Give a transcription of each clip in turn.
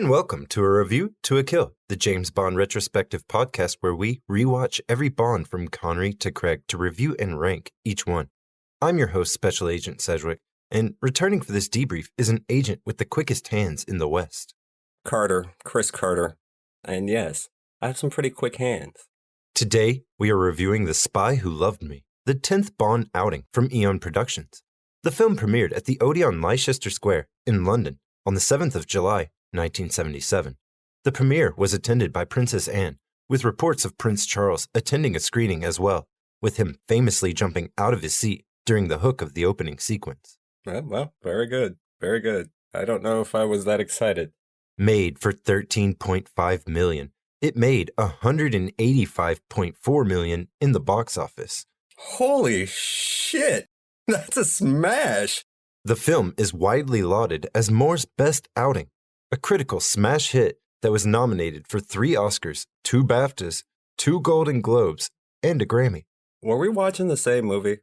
and welcome to a review to a kill, the James Bond retrospective podcast where we rewatch every Bond from Connery to Craig to review and rank each one. I'm your host, Special Agent Sedgwick, and returning for this debrief is an agent with the quickest hands in the West. Chris Carter. And yes, I have some pretty quick hands. Today, we are reviewing The Spy Who Loved Me, the 10th Bond outing from Eon Productions. The film premiered at the Odeon Leicester Square in London on the 7th of July, 1977. The premiere was attended by Princess Anne, with reports of Prince Charles attending a screening as well, with him famously jumping out of his seat during the hook of the opening sequence. Well, very good. Very good. I don't know if I was that excited. Made for $13.5 million, it made $185.4 million in the box office. Holy shit! That's a smash! The film is widely lauded as Moore's best outing, a critical smash hit that was nominated for 3 Oscars, 2 BAFTAs, 2 Golden Globes, and a Grammy. Were we watching the same movie?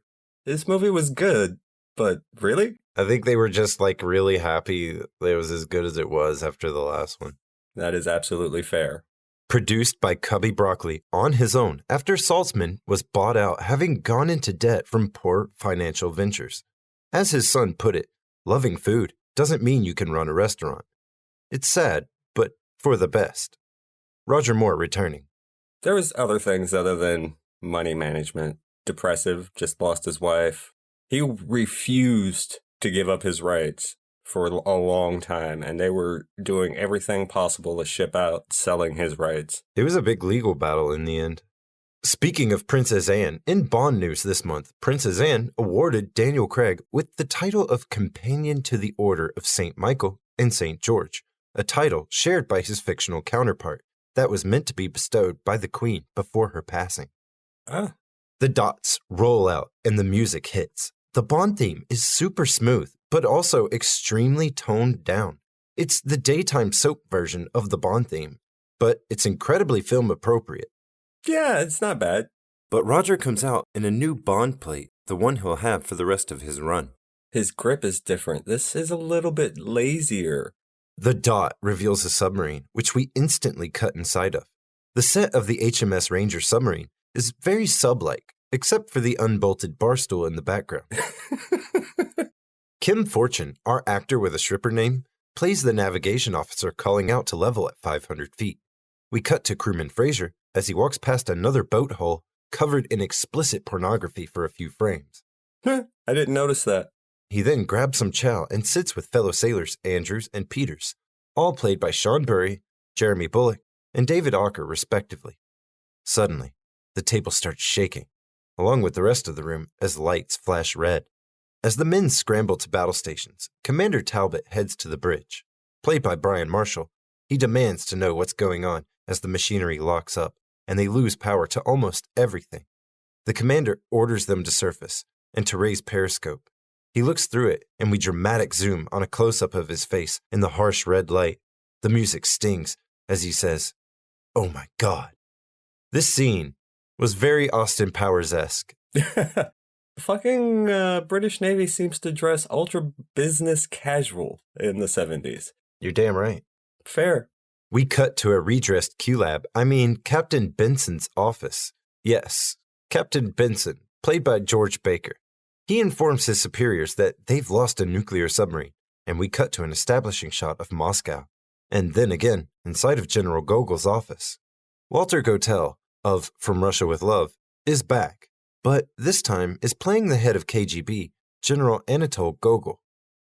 This movie was good, but really? I think they were just really happy it was as good as it was after the last one. That is absolutely fair. Produced by Cubby Broccoli on his own after Saltzman was bought out having gone into debt from poor financial ventures. As his son put it, loving food doesn't mean you can run a restaurant. It's sad, but for the best. Roger Moore returning. There was other things other than money management. Depressive, just lost his wife. He refused to give up his rights for a long time, and they were doing everything possible to ship out selling his rights. It was a big legal battle in the end. Speaking of Princess Anne, in Bond news this month, Princess Anne awarded Daniel Craig with the title of Companion to the Order of St. Michael and St. George, a title shared by his fictional counterpart that was meant to be bestowed by the Queen before her passing. The dots roll out and the music hits. The Bond theme is super smooth, but also extremely toned down. It's the daytime soap version of the Bond theme, but it's incredibly film appropriate. Yeah, it's not bad. But Roger comes out in a new Bond plate, the one he'll have for the rest of his run. His grip is different. This is a little bit lazier. The dot reveals a submarine, which we instantly cut inside of. The set of the HMS Ranger submarine is very sub-like, except for the unbolted bar stool in the background. Kim Fortune, our actor with a stripper name, plays the navigation officer calling out to level at 500 feet. We cut to crewman Fraser as he walks past another boat hull covered in explicit pornography for a few frames. I didn't notice that. He then grabs some chow and sits with fellow sailors Andrews and Peters, all played by Sean Burry, Jeremy Bulloch, and David Ocker respectively. Suddenly, the table starts shaking, along with the rest of the room as lights flash red. As the men scramble to battle stations, Commander Talbot heads to the bridge. Played by Brian Marshall, he demands to know what's going on as the machinery locks up and they lose power to almost everything. The commander orders them to surface and to raise periscope. He looks through it and we dramatic zoom on a close-up of his face in the harsh red light. The music stings as he says, "Oh my God." This scene was very Austin Powers-esque. Fucking British Navy seems to dress ultra business casual in the 70s. You're damn right. Fair. We cut to a redressed Captain Benson's office. Yes, Captain Benson, played by George Baker. He informs his superiors that they've lost a nuclear submarine, and we cut to an establishing shot of Moscow, and then again inside of General Gogol's office. Walter Gotell, of From Russia with Love, is back, but this time is playing the head of KGB, General Anatol Gogol.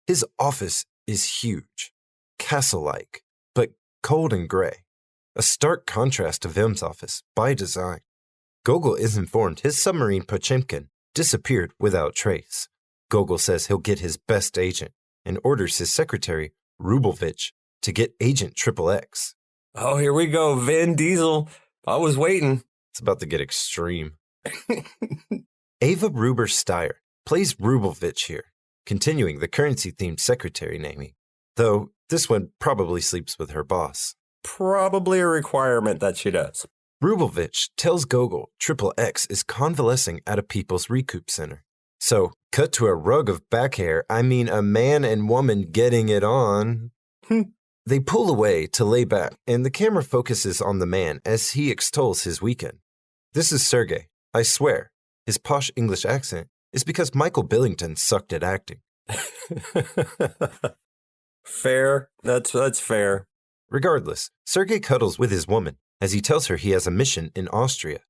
His office is huge, castle-like, but cold and gray, a stark contrast to Vim's office by design. Gogol is informed his submarine Pochemkin disappeared without trace. Gogol says he'll get his best agent and orders his secretary, Rubelvich, to get Agent XXX. Oh, here we go, Vin Diesel. I was waiting. It's about to get extreme. Ava Ruber-Steyer plays Rubelvich here, continuing the currency-themed secretary naming, though this one probably sleeps with her boss. Probably a requirement that she does. Rubelvich tells Gogol XXX is convalescing at a People's Recoup Center. So, cut to a rug of back hair, a man and woman getting it on. They pull away to lay back, and the camera focuses on the man as he extols his weekend. This is Sergey. I swear, his posh English accent is because Michael Billington sucked at acting. Fair. That's fair. Regardless, Sergey cuddles with his woman as he tells her he has a mission in Austria.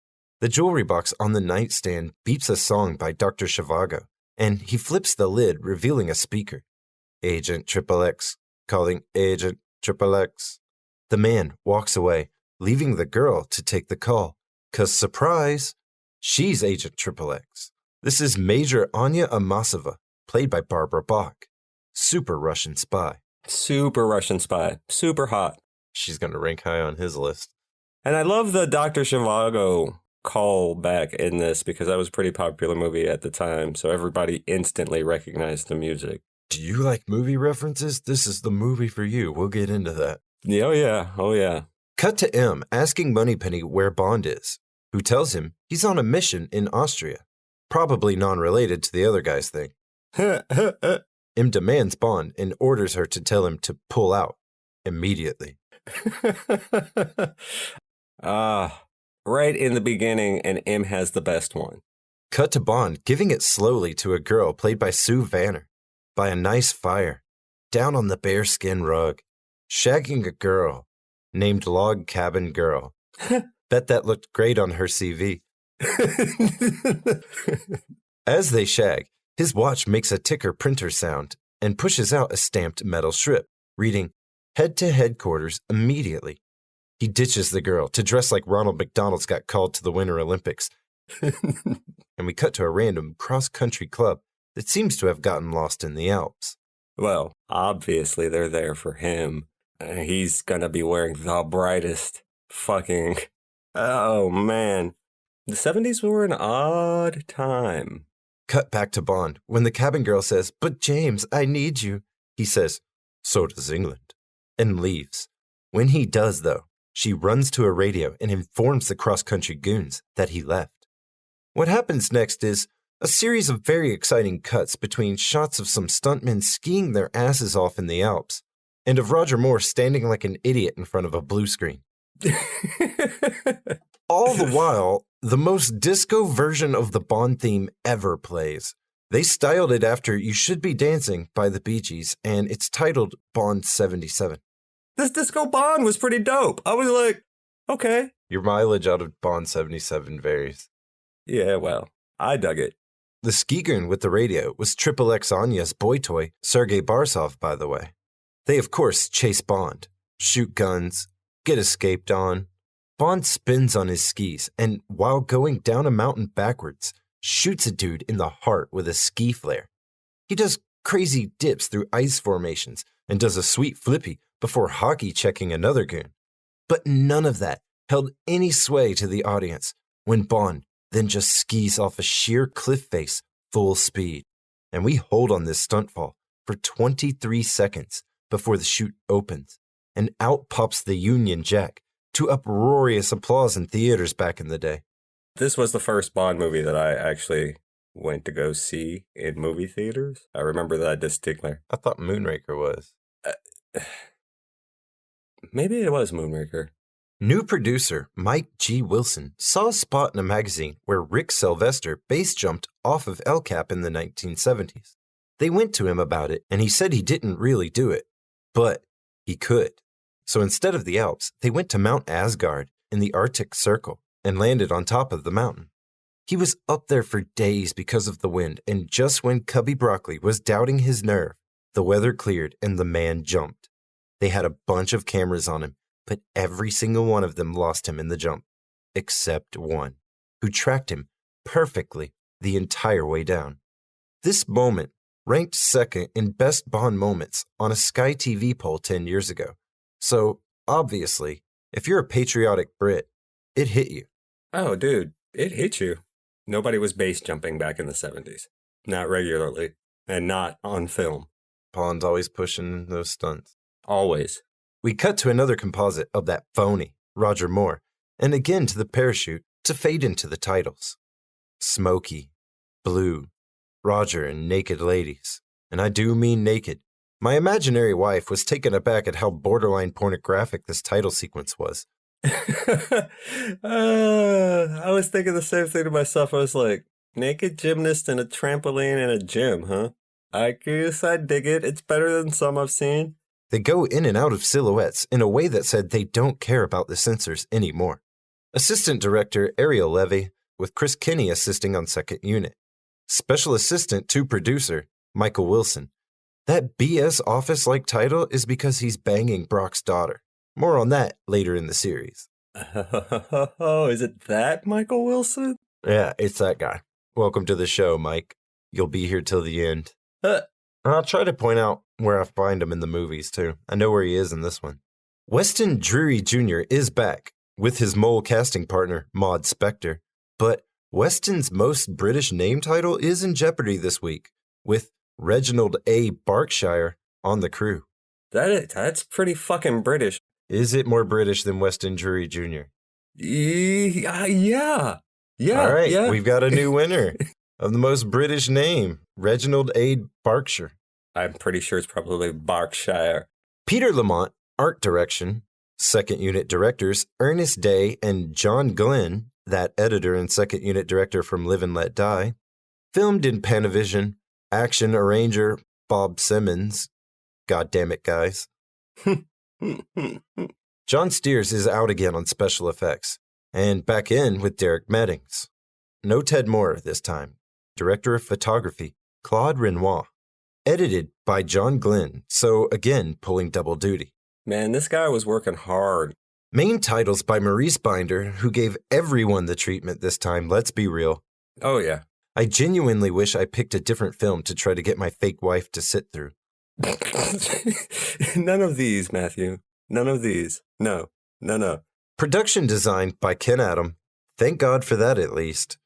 The jewelry box on the nightstand beeps a song by Dr. Zhivago, and he flips the lid, revealing a speaker. Agent XXX, calling Agent XXX. The man walks away, leaving the girl to take the call. 'Cause surprise, she's Agent XXX. This is Major Anya Amasova, played by Barbara Bach. Super Russian spy. Super Russian spy. Super hot. She's going to rank high on his list. And I love the Dr. Zhivago call back in this because that was a pretty popular movie at the time, so everybody instantly recognized the music. Do you like movie references? This is the movie for you. We'll get into that. Yeah, oh yeah, oh yeah. Cut to M asking Moneypenny where Bond is, who tells him he's on a mission in Austria. Probably non-related to the other guy's thing. M demands Bond and orders her to tell him to pull out immediately. Right in the beginning, and M has the best one. Cut to Bond giving it slowly to a girl played by Sue Vanner, by a nice fire, down on the bearskin rug, shagging a girl named Log Cabin Girl. Bet that looked great on her CV. As they shag, his watch makes a ticker printer sound and pushes out a stamped metal strip, reading, "Head to headquarters immediately." He ditches the girl to dress like Ronald McDonald's got called to the Winter Olympics. And we cut to a random cross-country club that seems to have gotten lost in the Alps. Well, obviously they're there for him. He's gonna be wearing the brightest fucking... Oh, man. The 70s were an odd time. Cut back to Bond when the cabin girl says, "But James, I need you." He says, "So does England," and leaves. When he does, though, she runs to a radio and informs the cross-country goons that he left. What happens next is a series of very exciting cuts between shots of some stuntmen skiing their asses off in the Alps and of Roger Moore standing like an idiot in front of a blue screen. All the while, the most disco version of the Bond theme ever plays. They styled it after You Should Be Dancing by the Bee Gees, and it's titled Bond 77. This Disco Bond was pretty dope. I was like, okay. Your mileage out of Bond 77 varies. Yeah, well, I dug it. The ski goon with the radio was XXX Anya's boy toy, Sergei Barsov, by the way. They, of course, chase Bond, shoot guns, get escaped on. Bond spins on his skis and, while going down a mountain backwards, shoots a dude in the heart with a ski flare. He does crazy dips through ice formations and does a sweet flippy before hockey checking another goon. But none of that held any sway to the audience when Bond then just skis off a sheer cliff face full speed. And we hold on this stunt fall for 23 seconds before the chute opens, and out pops the Union Jack to uproarious applause in theaters back in the day. This was the first Bond movie that I actually went to go see in movie theaters. I remember that distinctly. I thought Moonraker was. Maybe it was Moonraker. New producer Mike G. Wilson saw a spot in a magazine where Rick Sylvester base jumped off of El Cap in the 1970s. They went to him about it, and he said he didn't really do it, but he could. So instead of the Alps, they went to Mount Asgard in the Arctic Circle and landed on top of the mountain. He was up there for days because of the wind, and just when Cubby Broccoli was doubting his nerve, the weather cleared and the man jumped. They had a bunch of cameras on him, but every single one of them lost him in the jump, except one, who tracked him perfectly the entire way down. This moment ranked second in Best Bond Moments on a Sky TV poll 10 years ago. So, obviously, if you're a patriotic Brit, it hit you. Oh, dude, it hit you. Nobody was base jumping back in the 70s. Not regularly. And not on film. Bond's always pushing those stunts. Always. We cut to another composite of that phony, Roger Moore, and again to the parachute to fade into the titles. Smoky, blue, Roger and naked ladies. And I do mean naked, My imaginary wife was taken aback at how borderline pornographic this title sequence was. I was thinking the same thing to myself. I was like, naked gymnast and a trampoline in a gym, huh? I guess I dig it. It's better than some I've seen. They go in and out of silhouettes in a way that said they don't care about the censors anymore. Assistant director Ariel Levy, with Chris Kinney assisting on second unit. Special assistant to producer Michael Wilson. That BS Office-like title is because he's banging Brock's daughter. More on that later in the series. Oh, is it that Michael Wilson? Yeah, it's that guy. Welcome to the show, Mike. You'll be here till the end. I'll try to point out where I find him in the movies, too. I know where he is in this one. Weston Drury Jr. is back with his mole casting partner, Maud Spector. But Weston's most British name title is in jeopardy this week, with Reginald A. Berkshire on the crew. That's pretty fucking British. Is it more British than Weston Drury Jr.? Yeah. All right, yeah. We've got a new winner of the most British name, Reginald A. Berkshire. I'm pretty sure it's probably Berkshire. Peter Lamont, art direction. Second unit directors, Ernest Day and John Glenn, that editor and second unit director from Live and Let Die. Filmed in Panavision. Action arranger, Bob Simmons. God damn it, guys. John Steers is out again on special effects, and back in with Derek Meddings. No Ted Moore this time. Director of photography, Claude Renoir. Edited by John Glenn, so again pulling double duty. Man, this guy was working hard. Main titles by Maurice Binder, who gave everyone the treatment this time, let's be real. Oh, yeah. I genuinely wish I picked a different film to try to get my fake wife to sit through. None of these, Matthew. None of these. No. Production design by Ken Adam. Thank God for that, at least.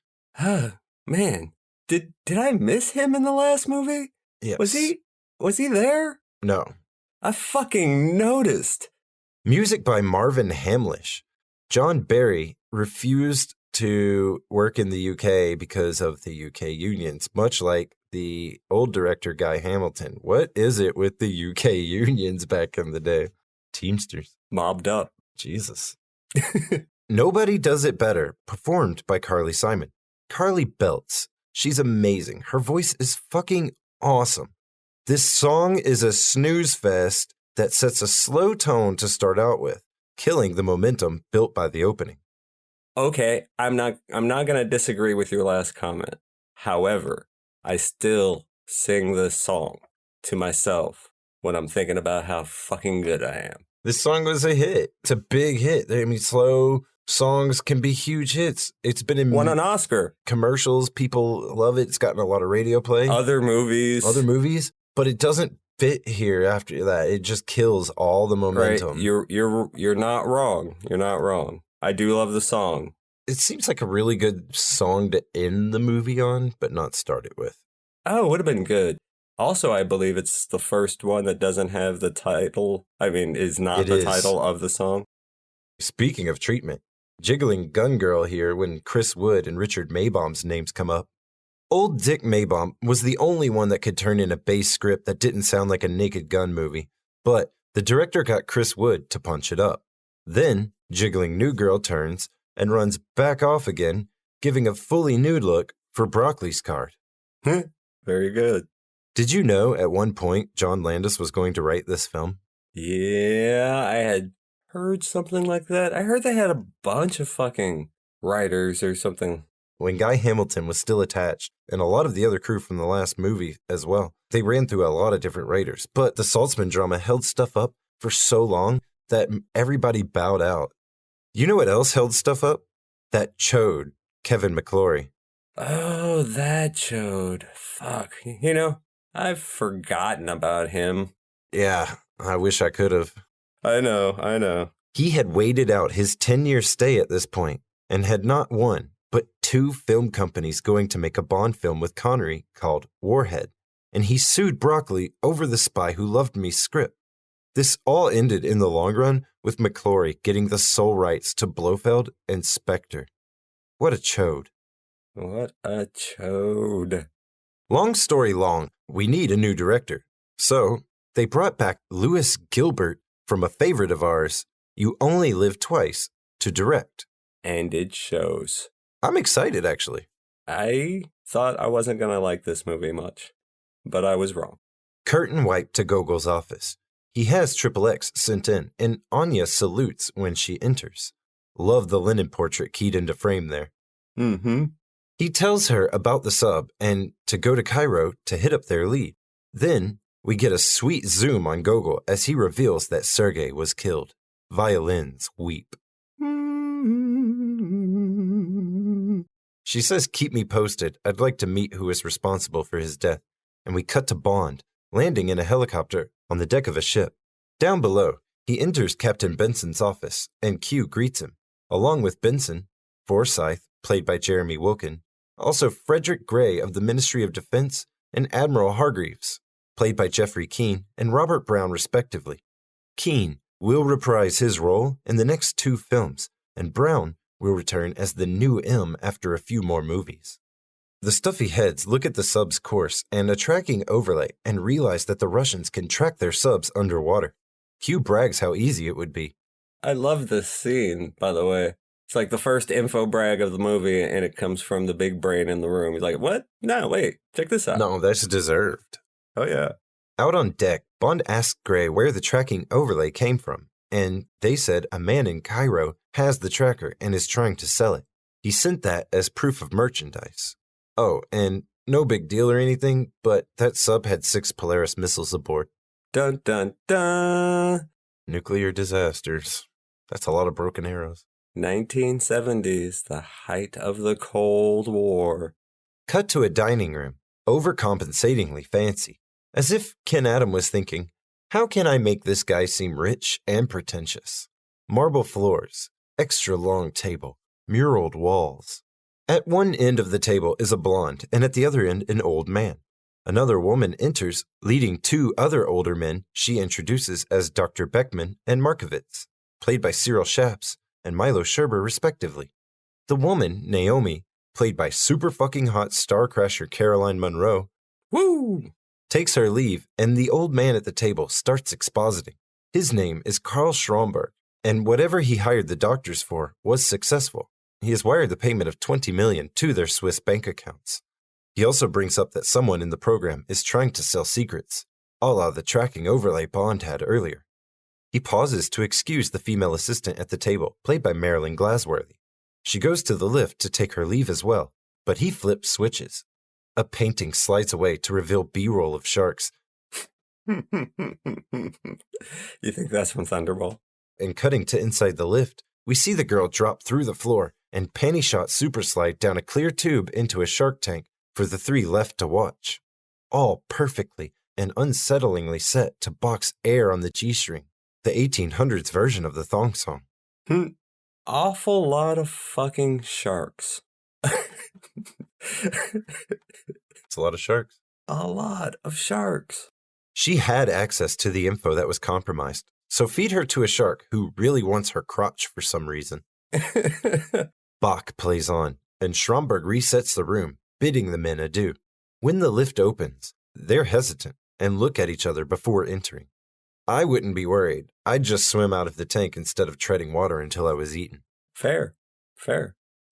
Man, did I miss him in the last movie? Yes. Was he there? No. I fucking noticed. Music by Marvin Hamlish. John Barry refused to work in the UK because of the UK unions, much like the old director Guy Hamilton. What is it with the UK unions back in the day? Teamsters. Mobbed up. Jesus. Nobody Does It Better, performed by Carly Simon. Carly belts. She's amazing. Her voice is fucking awesome. This song is a snooze fest that sets a slow tone to start out with, killing the momentum built by the opening. Okay, I'm not going to disagree with your last comment. However, I still sing this song to myself when I'm thinking about how fucking good I am. This song was a hit. It's a big hit. I mean, slow songs can be huge hits. It's been in won an Oscar. Commercials. People love it. It's gotten a lot of radio play. Other movies. But it doesn't fit here after that. It just kills all the momentum. Right. You're not wrong. You're not wrong. I do love the song. It seems like a really good song to end the movie on, but not start it with. Oh, it would have been good. Also, I believe it's the first one that doesn't have the title. I mean, is not the title of the song. Speaking of treatment, jiggling gun girl here when Chris Wood and Richard Maybaum's names come up. Old Dick Maybaum was the only one that could turn in a base script that didn't sound like a Naked Gun movie, but the director got Chris Wood to punch it up. Then, jiggling new girl turns and runs back off again, giving a fully nude look for Broccoli's card. Very good. Did you know at one point John Landis was going to write this film? Yeah, I had heard something like that. I heard they had a bunch of fucking writers or something. When Guy Hamilton was still attached, and a lot of the other crew from the last movie as well, they ran through a lot of different writers. But the Saltzman drama held stuff up for so long that everybody bowed out. You know what else held stuff up? That chode, Kevin McClory. Oh, that chode. Fuck. You know, I've forgotten about him. Yeah, I wish I could have. I know. He had waited out his 10-year stay at this point and had not one, but 2 film companies going to make a Bond film with Connery called Warhead, and he sued Broccoli over the Spy Who Loved Me script. This all ended in the long run with McClory getting the sole rights to Blofeld and Spectre. What a chode. What a chode. Long story long, we need a new director. So, they brought back Louis Gilbert from a favorite of ours, You Only Live Twice, to direct. And it shows. I'm excited, actually. I thought I wasn't going to like this movie much, but I was wrong. Curtain wipe to Gogol's office. He has XXX sent in, and Anya salutes when she enters. Love the linen portrait keyed into frame there. Mm-hmm. He tells her about the sub and to go to Cairo to hit up their lead. Then we get a sweet zoom on Gogol as he reveals that Sergei was killed. Violins weep. She says, keep me posted. I'd like to meet who is responsible for his death. And we cut to Bond, landing in a helicopter on the deck of a ship. Down below, he enters Captain Benson's office, and Q greets him. Along with Benson, Forsyth, played by Jeremy Wilkin, also Frederick Gray of the Ministry of Defense, and Admiral Hargreaves, played by Jeffrey Keane and Robert Brown respectively. Keane will reprise his role in the next 2 films, and Brown will return as the new M after a few more movies. The stuffy heads look at the sub's course and a tracking overlay and realize that the Russians can track their subs underwater. Q brags how easy it would be. I love this scene, by the way. It's like the first info brag of the movie, and it comes from the big brain in the room. He's like, what? No, wait, check this out. No, that's deserved. Oh, yeah. Out on deck, Bond asked Gray where the tracking overlay came from, and they said a man in Cairo has the tracker and is trying to sell it. He sent that as proof of merchandise. Oh, and no big deal or anything, but that sub had 6 Polaris missiles aboard. Dun, dun, dun. Nuclear disasters. That's a lot of broken arrows. 1970s, the height of the Cold War. Cut to a dining room, overcompensatingly fancy, as if Ken Adam was thinking, how can I make this guy seem rich and pretentious? Marble floors, extra long table, muraled walls. At one end of the table is a blonde, and at the other end an old man. Another woman enters, leading 2 other older men she introduces as Dr. Beckman and Markovitz, played by Cyril Shaps and Milo Scherber respectively. The woman, Naomi, played by super fucking hot star crasher Caroline Munro, Woo! takes her leave, and the old man at the table starts expositing. His name is Karl Stromberg, and whatever he hired the doctors for was successful. He has wired the payment of $20 million to their Swiss bank accounts. He also brings up that someone in the program is trying to sell secrets, a la the tracking overlay Bond had earlier. He pauses to excuse the female assistant at the table, played by Marilyn Glasworthy. She goes to the lift to take her leave as well, but he flips switches. A painting slides away to reveal B-roll of sharks. You think that's from Thunderball? And cutting to inside the lift, we see the girl drop through the floor and panty shot super slide down a clear tube into a shark tank for the 3 left to watch. All perfectly and unsettlingly set to box air on the G-string, the 1800s version of the thong song. Awful lot of fucking sharks. It's a lot of sharks. A lot of sharks. She had access to the info that was compromised, so feed her to a shark who really wants her crotch for some reason. Bach plays on, and Stromberg resets the room, bidding the men adieu. When the lift opens, they're hesitant and look at each other before entering. I wouldn't be worried. I'd just swim out of the tank instead of treading water until I was eaten. Fair.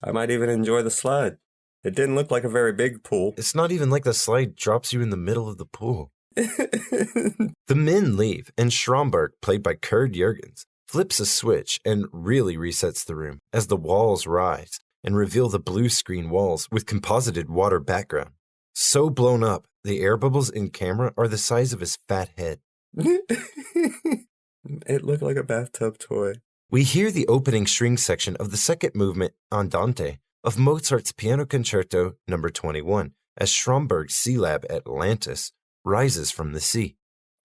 I might even enjoy the slide. It didn't look like a very big pool. It's not even like the slide drops you in the middle of the pool. The men leave, and Stromberg, played by Kurt Jurgens, flips a switch and really resets the room as the walls rise and reveal the blue screen walls with composited water background. So blown up, the air bubbles in camera are the size of his fat head. It looked like a bathtub toy. We hear the opening string section of the second movement, Andante, of Mozart's Piano Concerto No. 21, as Stromberg's C-Lab Atlantis rises from the sea.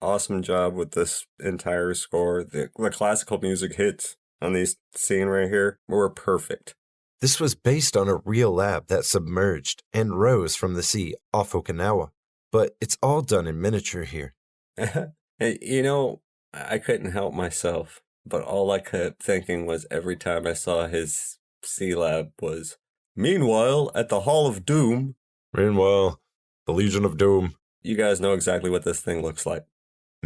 Awesome job with this entire score. The classical music hits on these scene right here were perfect. This was based on a real lab that submerged and rose from the sea off Okinawa, but it's all done in miniature here. Hey, you know, I couldn't help myself, but all I kept thinking was every time I saw his C-Lab was, meanwhile, at the Hall of Doom. Meanwhile, the Legion of Doom. You guys know exactly what this thing looks like.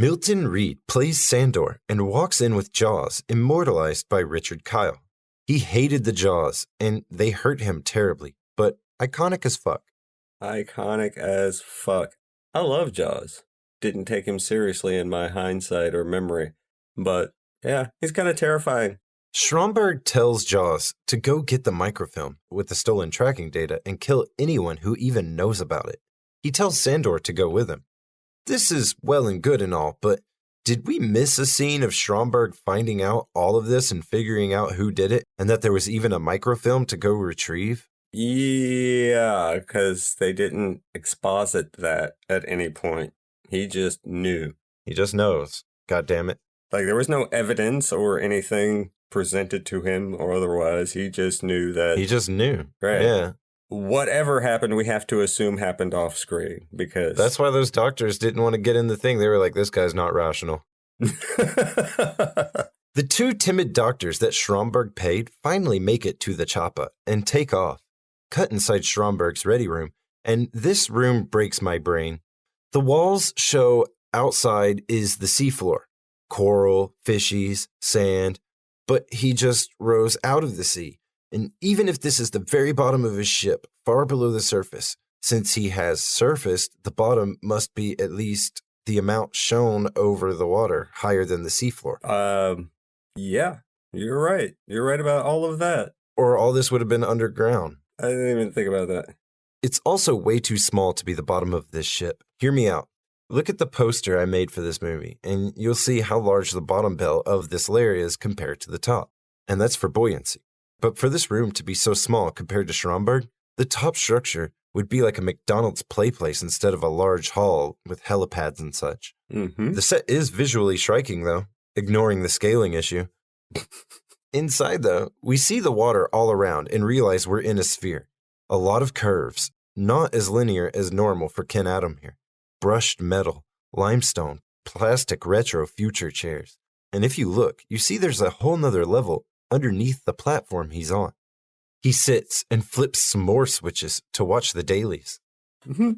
Milton Reed plays Sandor and walks in with Jaws, immortalized by Richard Kyle. He hated the Jaws, and they hurt him terribly, but iconic as fuck. Iconic as fuck. I love Jaws. Didn't take him seriously in my hindsight or memory, but yeah, he's kind of terrifying. Stromberg tells Jaws to go get the microfilm with the stolen tracking data and kill anyone who even knows about it. He tells Sandor to go with him. This is well and good and all, but did we miss a scene of Stromberg finding out all of this and figuring out who did it, and that there was even a microfilm to go retrieve? Yeah, because they didn't exposit that at any point. He just knew. He just knows. God damn it. Like, there was no evidence or anything presented to him or otherwise. He just knew that. He just knew. Right. Yeah. Whatever happened, we have to assume happened off screen because. That's why those doctors didn't want to get in the thing. They were like, this guy's not rational. The two timid doctors that Stromberg paid finally make it to the choppa and take off. Cut inside Stromberg's ready room, and this room breaks my brain. The walls show outside is the seafloor. Coral, fishies, sand, but he just rose out of the sea. And even if this is the very bottom of his ship, far below the surface, since he has surfaced, the bottom must be at least the amount shown over the water, higher than the seafloor. Yeah, you're right. You're right about all of that. Or all this would have been underground. I didn't even think about that. It's also way too small to be the bottom of this ship. Hear me out. Look at the poster I made for this movie, and you'll see how large the bottom bell of this layer is compared to the top. And that's for buoyancy. But for this room to be so small compared to Stromberg, the top structure would be like a McDonald's play place instead of a large hall with helipads and such. Mm-hmm. The set is visually striking, though, ignoring the scaling issue. Inside, though, we see the water all around and realize we're in a sphere. A lot of curves, not as linear as normal for Ken Adam here. Brushed metal, limestone, plastic retro future chairs. And if you look, you see there's a whole nother level underneath the platform he's on. He sits and flips some more switches to watch the dailies. Mm-hmm.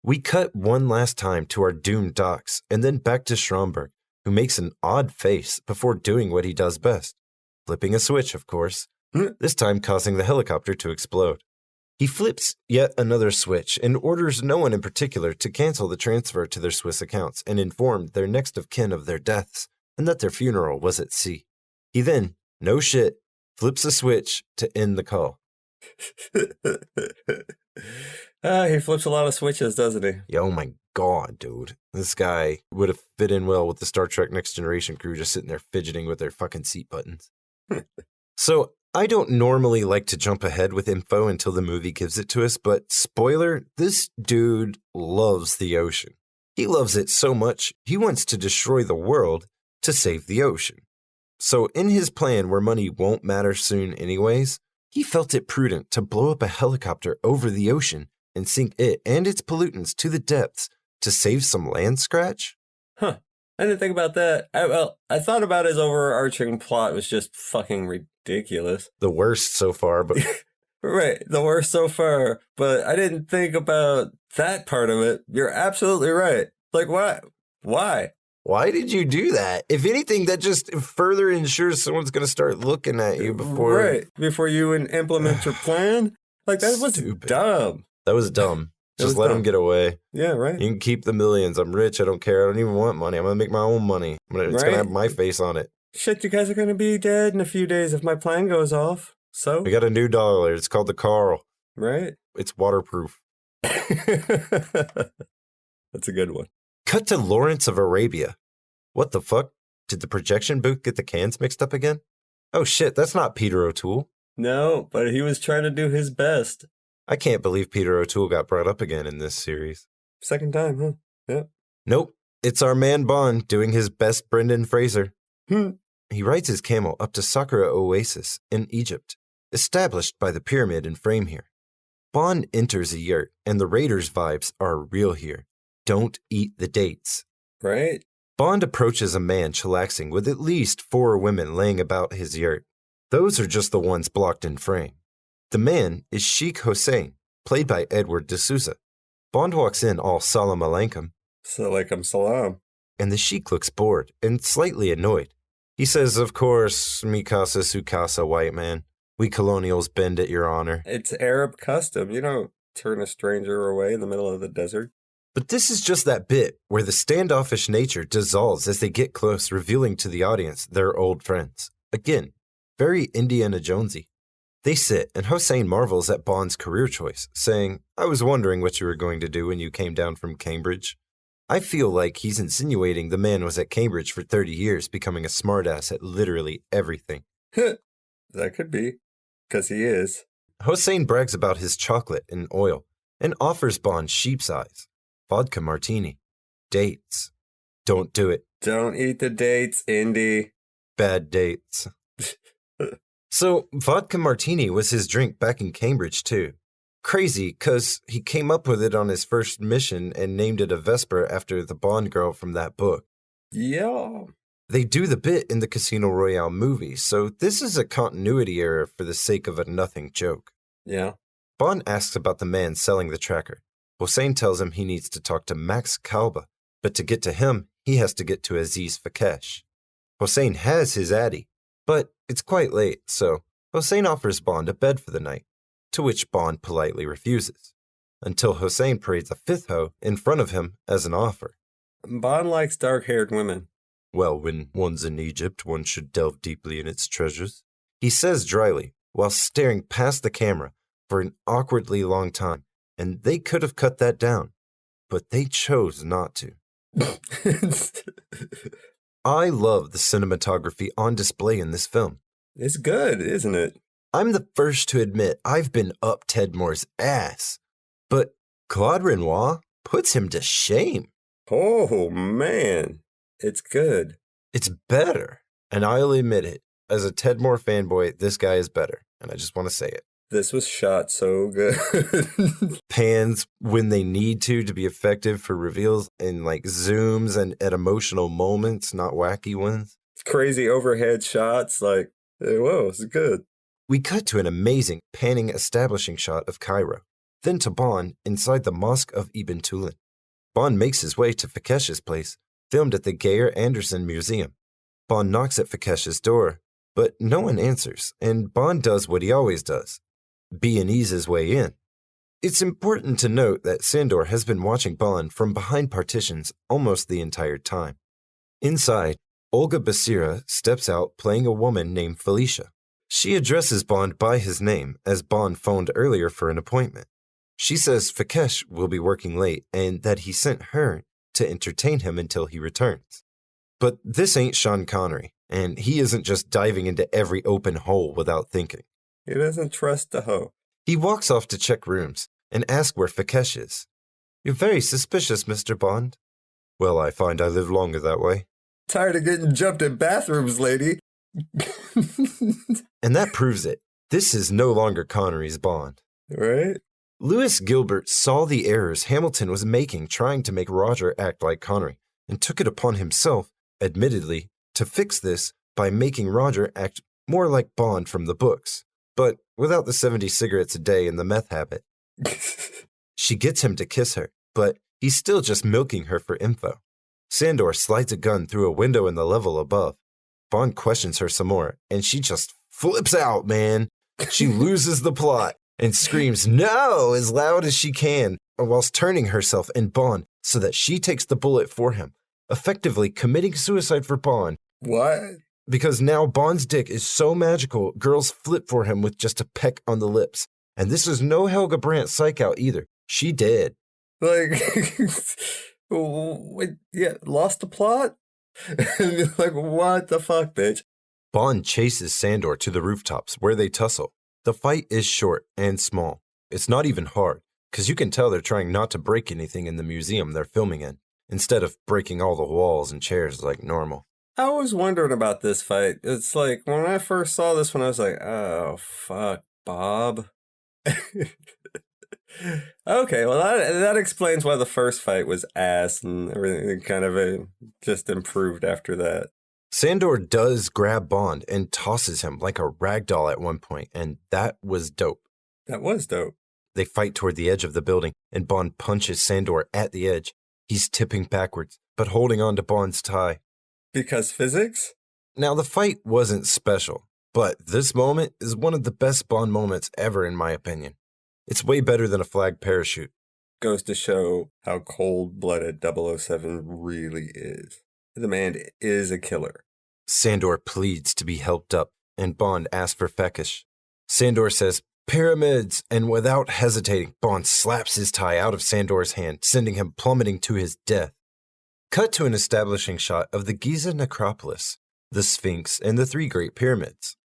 We cut one last time to our doomed docks and then back to Stromberg, who makes an odd face before doing what he does best. Flipping a switch, of course, this time causing the helicopter to explode. He flips yet another switch and orders no one in particular to cancel the transfer to their Swiss accounts and inform their next of kin of their deaths and that their funeral was at sea. He then, no shit, flips a switch to end the call. He flips a lot of switches, doesn't he? Yeah, oh my God, dude. This guy would have fit in well with the Star Trek Next Generation crew just sitting there fidgeting with their fucking seat buttons. So, I don't normally like to jump ahead with info until the movie gives it to us, but spoiler, this dude loves the ocean. He loves it so much, he wants to destroy the world to save the ocean. So in his plan where money won't matter soon anyways, he felt it prudent to blow up a helicopter over the ocean and sink it and its pollutants to the depths to save some land scratch? Huh. I didn't think about that. I thought about his overarching plot was just fucking ridiculous. The worst so far, but... Right, the worst so far. But I didn't think about that part of it. You're absolutely right. Like, why? Why? Why did you do that? If anything, that just further ensures someone's going to start looking at you before... Right, before you implement your plan? Like, that was Stupid. dumb. That was dumb. Just let him get away. Yeah, right. You can keep the millions. I'm rich. I don't care. I don't even want money. I'm going to make my own money. It's going to have my face on it. Shit, you guys are going to be dead in a few days if my plan goes off. So? We got a new dollar. It's called the Carl. Right. It's waterproof. That's a good one. Cut to Lawrence of Arabia. What the fuck? Did the projection booth get the cans mixed up again? Oh shit, that's not Peter O'Toole. No, but he was trying to do his best. I can't believe Peter O'Toole got brought up again in this series. Second time, huh? Yeah. Nope. It's our man Bond doing his best Brendan Fraser. He rides his camel up to Sakura Oasis in Egypt, established by the pyramid and frame here. Bond enters a yurt, and the Raiders vibes are real here. Don't eat the dates. Right? Bond approaches a man chillaxing with at least 4 women laying about his yurt. Those are just the ones blocked in frame. The man is Sheikh Hossein, played by Edward D'Souza. Bond walks in all salam aleikum. Salaikum salam. and the sheik looks bored and slightly annoyed. He says, "Of course, mi casa su casa, white man. We colonials bend at your honor." It's Arab custom. You don't turn a stranger away in the middle of the desert. But this is just that bit where the standoffish nature dissolves as they get close, revealing to the audience they're old friends. Again, very Indiana Jonesy. They sit, and Hossein marvels at Bond's career choice, saying, "I was wondering what you were going to do when you came down from Cambridge." I feel like he's insinuating the man was at Cambridge for 30 years, becoming a smartass at literally everything. That could be, because he is. Hossein brags about his chocolate and oil, and offers Bond sheep's eyes, vodka martini, dates. Don't do it. Don't eat the dates, Indy. Bad dates. So, vodka martini was his drink back in Cambridge, too. Crazy, because he came up with it on his first mission and named it a Vesper after the Bond girl from that book. Yeah. They do the bit in the Casino Royale movie, so this is a continuity error for the sake of a nothing joke. Yeah. Bond asks about the man selling the tracker. Hossein tells him he needs to talk to Max Kalba, but to get to him, he has to get to Aziz Fakesh. Hossein has his addy, but it's quite late, so Hossein offers Bond a bed for the night, to which Bond politely refuses, until Hossein parades a fifth hoe in front of him as an offer. Bond likes dark-haired women. Well, when one's in Egypt, one should delve deeply in its treasures, he says dryly, while staring past the camera for an awkwardly long time, and they could have cut that down, but they chose not to. I love the cinematography on display in this film. It's good, isn't it? I'm the first to admit I've been up Tedmore's ass, but Claude Renoir puts him to shame. Oh, man. It's good. It's better, and I'll admit it. As a Tedmore fanboy, this guy is better, and I just want to say it. This was shot so good. Pans when they need to be effective for reveals, and like zooms and at emotional moments, not wacky ones. Crazy overhead shots, like, hey, whoa, it's good. We cut to an amazing panning establishing shot of Cairo, then to Bond inside the Mosque of Ibn Tulun. Bond makes his way to Fakesh's place, filmed at the Geyer Anderson Museum. Bond knocks at Fakesh's door, but no one answers, and Bond does what he always does, B&E's his way in. It's important to note that Sandor has been watching Bond from behind partitions almost the entire time. Inside, Olga Basira steps out playing a woman named Felicia. She addresses Bond by his name, as Bond phoned earlier for an appointment. She says Fakesh will be working late and that he sent her to entertain him until he returns. But this ain't Sean Connery, and he isn't just diving into every open hole without thinking. He doesn't trust the hoe. He walks off to check rooms and asks where Fakesh is. "You're very suspicious, Mr. Bond." "Well, I find I live longer that way." Tired of getting jumped in bathrooms, lady. And that proves it. This is no longer Connery's Bond. Right? Lewis Gilbert saw the errors Hamilton was making trying to make Roger act like Connery, and took it upon himself, admittedly, to fix this by making Roger act more like Bond from the books, but without the 70 cigarettes a day and the meth habit. She gets him to kiss her, but he's still just milking her for info. Sandor slides a gun through a window in the level above. Bond questions her some more, and she just flips out, man. She loses the plot and screams "no" as loud as she can, whilst turning herself and Bond so that she takes the bullet for him, effectively committing suicide for Bond. What? Because now Bond's dick is so magical, girls flip for him with just a peck on the lips. And this is no Helga Brandt psych out either. She did. Like, wait, yeah, lost the plot? Like, what the fuck, bitch? Bond chases Sandor to the rooftops where they tussle. The fight is short and small. It's not even hard, because you can tell they're trying not to break anything in the museum they're filming in, instead of breaking all the walls and chairs like normal. I was wondering about this fight. It's like, when I first saw this one, I was like, oh, fuck, Bob. Okay, well, that explains why the first fight was ass and everything kind of just improved after that. Sandor does grab Bond and tosses him like a ragdoll at one point, and that was dope. That was dope. They fight toward the edge of the building, and Bond punches Sandor at the edge. He's tipping backwards, but holding on to Bond's tie. Because physics? Now, the fight wasn't special, but this moment is one of the best Bond moments ever, in my opinion. It's way better than a flag parachute. Goes to show how cold-blooded 007 really is. The man is a killer. Sandor pleads to be helped up, and Bond asks for Fekish. Sandor says, "Pyramids!" and without hesitating, Bond slaps his tie out of Sandor's hand, sending him plummeting to his death. Cut to an establishing shot of the Giza necropolis, the Sphinx, and the three Great Pyramids.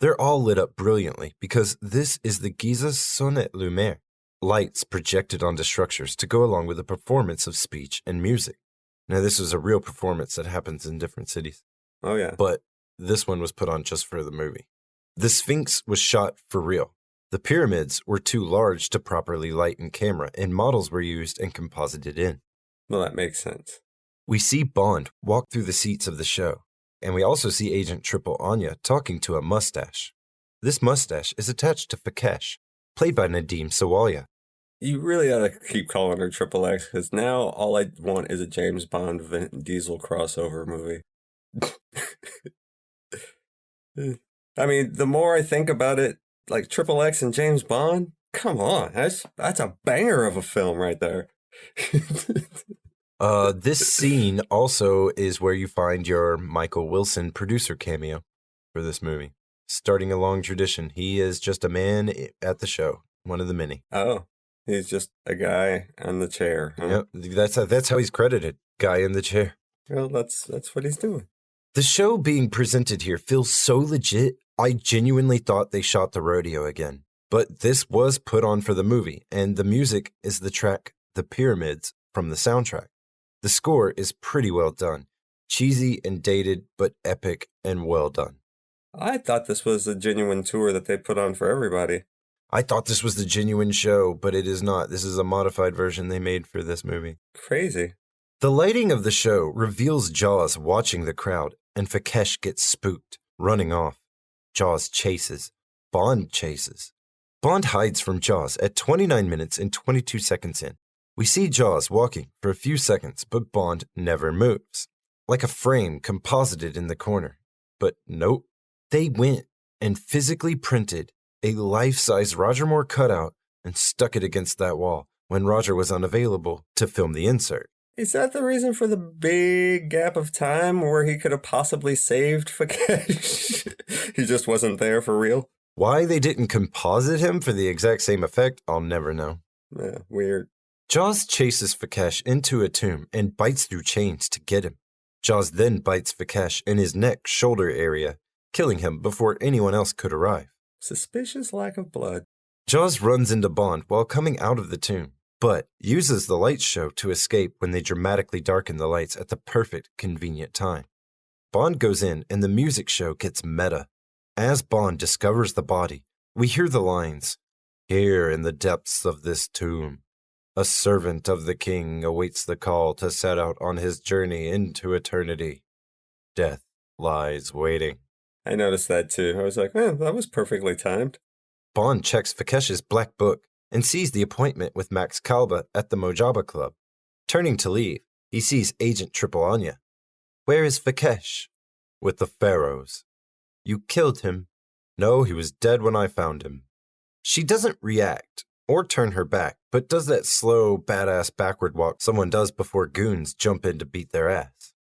They're all lit up brilliantly because this is the Giza Sonnet Lumière, lights projected onto structures to go along with the performance of speech and music. Now, this was a real performance that happens in different cities. Oh, yeah. But this one was put on just for the movie. The Sphinx was shot for real. The pyramids were too large to properly light in camera, and models were used and composited in. Well, that makes sense. We see Bond walk through the seats of the show, and we also see Agent Triple Anya talking to a mustache. This mustache is attached to Fekesh, played by Nadim Sawalya. You really ought to keep calling her Triple X, because now all I want is a James Bond Vin Diesel crossover movie. I mean, the more I think about it, like Triple X and James Bond, come on, that's a banger of a film right there. This scene also is where you find your Michael Wilson producer cameo for this movie. Starting a long tradition. He is just a man at the show, one of the many. Oh, he's just a guy on the chair. Huh? Yep, that's how he's credited. Guy in the chair. Well, that's what he's doing. The show being presented here feels so legit, I genuinely thought they shot the rodeo again. But this was put on for the movie, and the music is the track The Pyramids from the soundtrack. The score is pretty well done. Cheesy and dated, but epic and well done. I thought this was a genuine tour that they put on for everybody. I thought this was the genuine show, but it is not. This is a modified version they made for this movie. Crazy. The lighting of the show reveals Jaws watching the crowd, and Fekesh gets spooked, running off. Jaws chases. Bond chases. Bond hides from Jaws at 29 minutes and 22 seconds in. We see Jaws walking for a few seconds, but Bond never moves. Like a frame composited in the corner. But nope. They went and physically printed a life-size Roger Moore cutout and stuck it against that wall when Roger was unavailable to film the insert. Is that the reason for the big gap of time where he could have possibly saved Fekesh? He just wasn't there for real? Why they didn't composite him for the exact same effect, I'll never know. Yeah, weird. Jaws chases Fekesh into a tomb and bites through chains to get him. Jaws then bites Fekesh in his neck shoulder area, killing him before anyone else could arrive. Suspicious lack of blood. Jaws runs into Bond while coming out of the tomb, but uses the light show to escape when they dramatically darken the lights at the perfect, convenient time. Bond goes in and the music show gets meta. As Bond discovers the body, we hear the lines, "Here in the depths of this tomb, a servant of the king awaits the call to set out on his journey into eternity. Death lies waiting." I noticed that too. I was like, man, that was perfectly timed. Bond checks Fekesh's black book and sees the appointment with Max Kalba at the Mojaba Club. Turning to leave, he sees Agent Triple Anya. "Where is Fekesh?" "With the pharaohs." "You killed him?" "No, he was dead when I found him." She doesn't react or turn her back, but does that slow, badass backward walk someone does before goons jump in to beat their ass.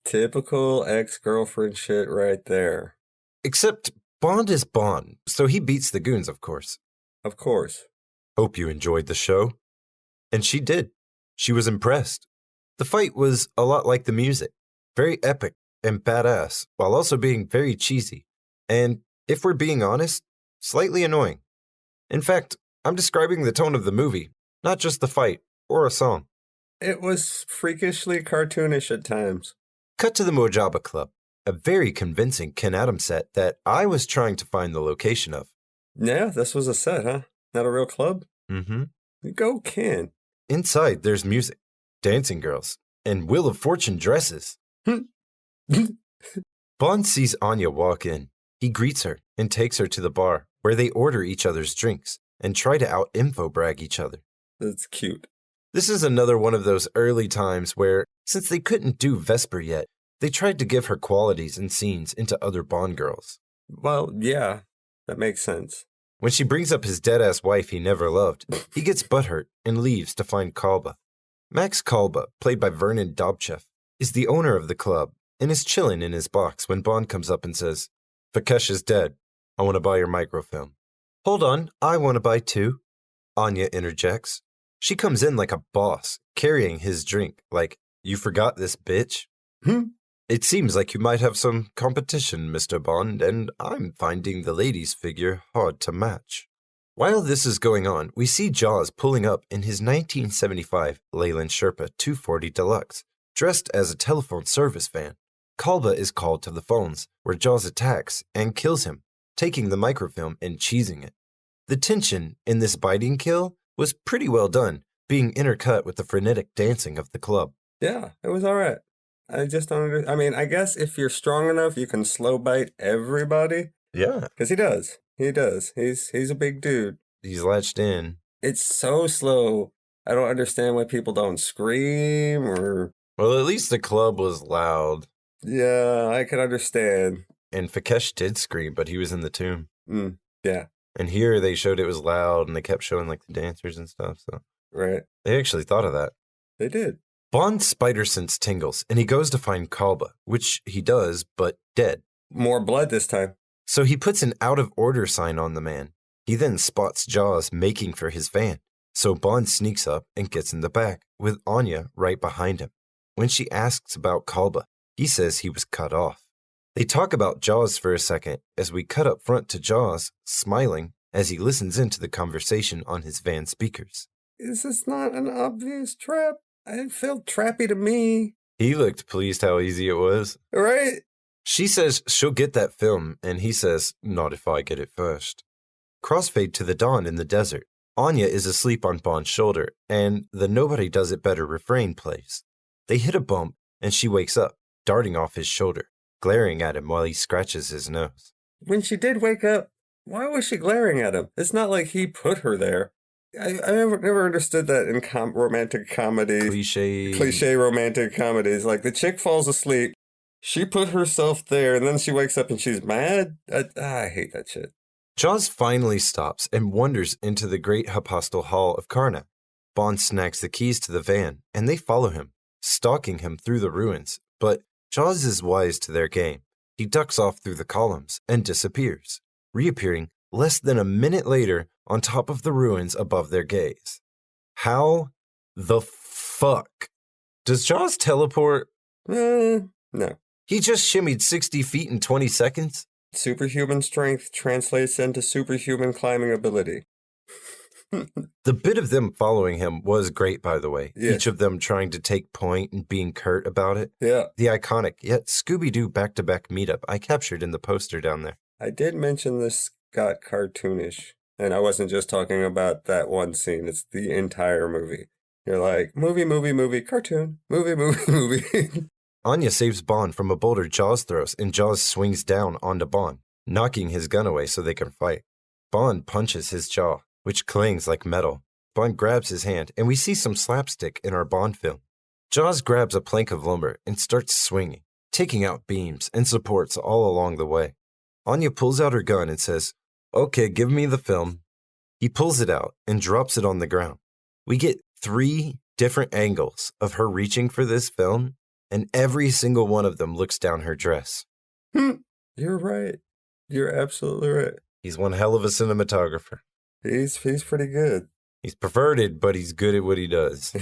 Typical ex-girlfriend shit right there. Except Bond is Bond, so he beats the goons, of course. Of course. "Hope you enjoyed the show." And she did. She was impressed. The fight was a lot like the music. Very epic and badass, while also being very cheesy. And, if we're being honest, slightly annoying. In fact, I'm describing the tone of the movie, not just the fight or a song. It was freakishly cartoonish at times. Cut to the Mojaba Club, a very convincing Ken Adams set that I was trying to find the location of. Yeah, this was a set, huh? Not a real club? Mm-hmm. Go Ken. Inside, there's music, dancing girls, and Wheel of Fortune dresses. Bond sees Anya walk in. He greets her and takes her to the bar, where they order each other's drinks and try to out-info brag each other. That's cute. This is another one of those early times where, since they couldn't do Vesper yet, they tried to give her qualities and scenes into other Bond girls. Well, yeah, that makes sense. When she brings up his dead-ass wife he never loved, he gets butthurt and leaves to find Kalba. Max Kalba, played by Vernon Dobchev, is the owner of the club and is chilling in his box when Bond comes up and says, "Vikesh is dead. I want to buy your microfilm." "Hold on, I want to buy too," Anya interjects. She comes in like a boss, carrying his drink, like, "You forgot this, bitch?" "It seems like you might have some competition, Mr. Bond, and I'm finding the lady's figure hard to match." While this is going on, we see Jaws pulling up in his 1975 Leyland Sherpa 240 Deluxe, dressed as a telephone service van. Kalba is called to the phones, where Jaws attacks and kills him, taking the microfilm and cheesing it. The tension in this biting kill was pretty well done, being intercut with the frenetic dancing of the club. Yeah, it was all right. I just don't I mean, I guess if you're strong enough, you can slow bite everybody. Yeah. Because he does. He does. He's a big dude. He's latched in. It's so slow. I don't understand why people don't scream or... Well, at least the club was loud. Yeah, I can understand. And Vikesh did scream, but he was in the tomb. Yeah. And here they showed it was loud, and they kept showing like the dancers and stuff. So Right. they actually thought of that. They did. Bond's spider sense tingles, and he goes to find Kalba, which he does, but dead. More blood this time. So he puts an out-of-order sign on the man. He then spots Jaws making for his van. So Bond sneaks up and gets in the back, with Anya right behind him. When she asks about Kalba, he says he was cut off. They talk about Jaws for a second as we cut up front to Jaws, smiling, as he listens into the conversation on his van speakers. Is this not an obvious trap? It felt trappy to me. He looked pleased how easy it was. Right? She says she'll get that film, and he says, "Not if I get it first." Crossfade to the dawn in the desert. Anya is asleep on Bond's shoulder, and the Nobody Does It Better refrain plays. They hit a bump, and she wakes up, darting off his shoulder, glaring at him while he scratches his nose. When she did wake up, why was she glaring at him? It's not like he put her there. I never understood that in romantic comedy. Cliche romantic comedies. Like, the chick falls asleep, she put herself there, and then she wakes up and she's mad? I hate that shit. Jaws finally stops and wanders into the great Hepostyle Hall of Karnak. Bond snags the keys to the van, and they follow him, stalking him through the ruins. But Jaws is wise to their game. He ducks off through the columns and disappears, reappearing less than a minute later on top of the ruins above their gaze. How the fuck? Does Jaws teleport? No. He just shimmied 60 feet in 20 seconds? Superhuman strength translates into superhuman climbing ability. The bit of them following him was great, by the way. Yeah. Each of them trying to take point and being curt about it. Yeah. The iconic, yet Scooby-Doo back-to-back meetup I captured in the poster down there. I did mention this got cartoonish, and I wasn't just talking about that one scene. It's the entire movie. You're like, movie, cartoon, movie. Anya saves Bond from a boulder Jaws throws, and Jaws swings down onto Bond, knocking his gun away so they can fight. Bond punches his jaw, which clings like metal. Bond grabs his hand, and we see some slapstick in our Bond film. Jaws grabs a plank of lumber and starts swinging, taking out beams and supports all along the way. Anya pulls out her gun and says, "Okay, give me the film." He pulls it out and drops it on the ground. We get 3 different angles of her reaching for this film, and every single one of them looks down her dress. You're right. You're absolutely right. He's one hell of a cinematographer. He's pretty good. He's perverted, but he's good at what he does.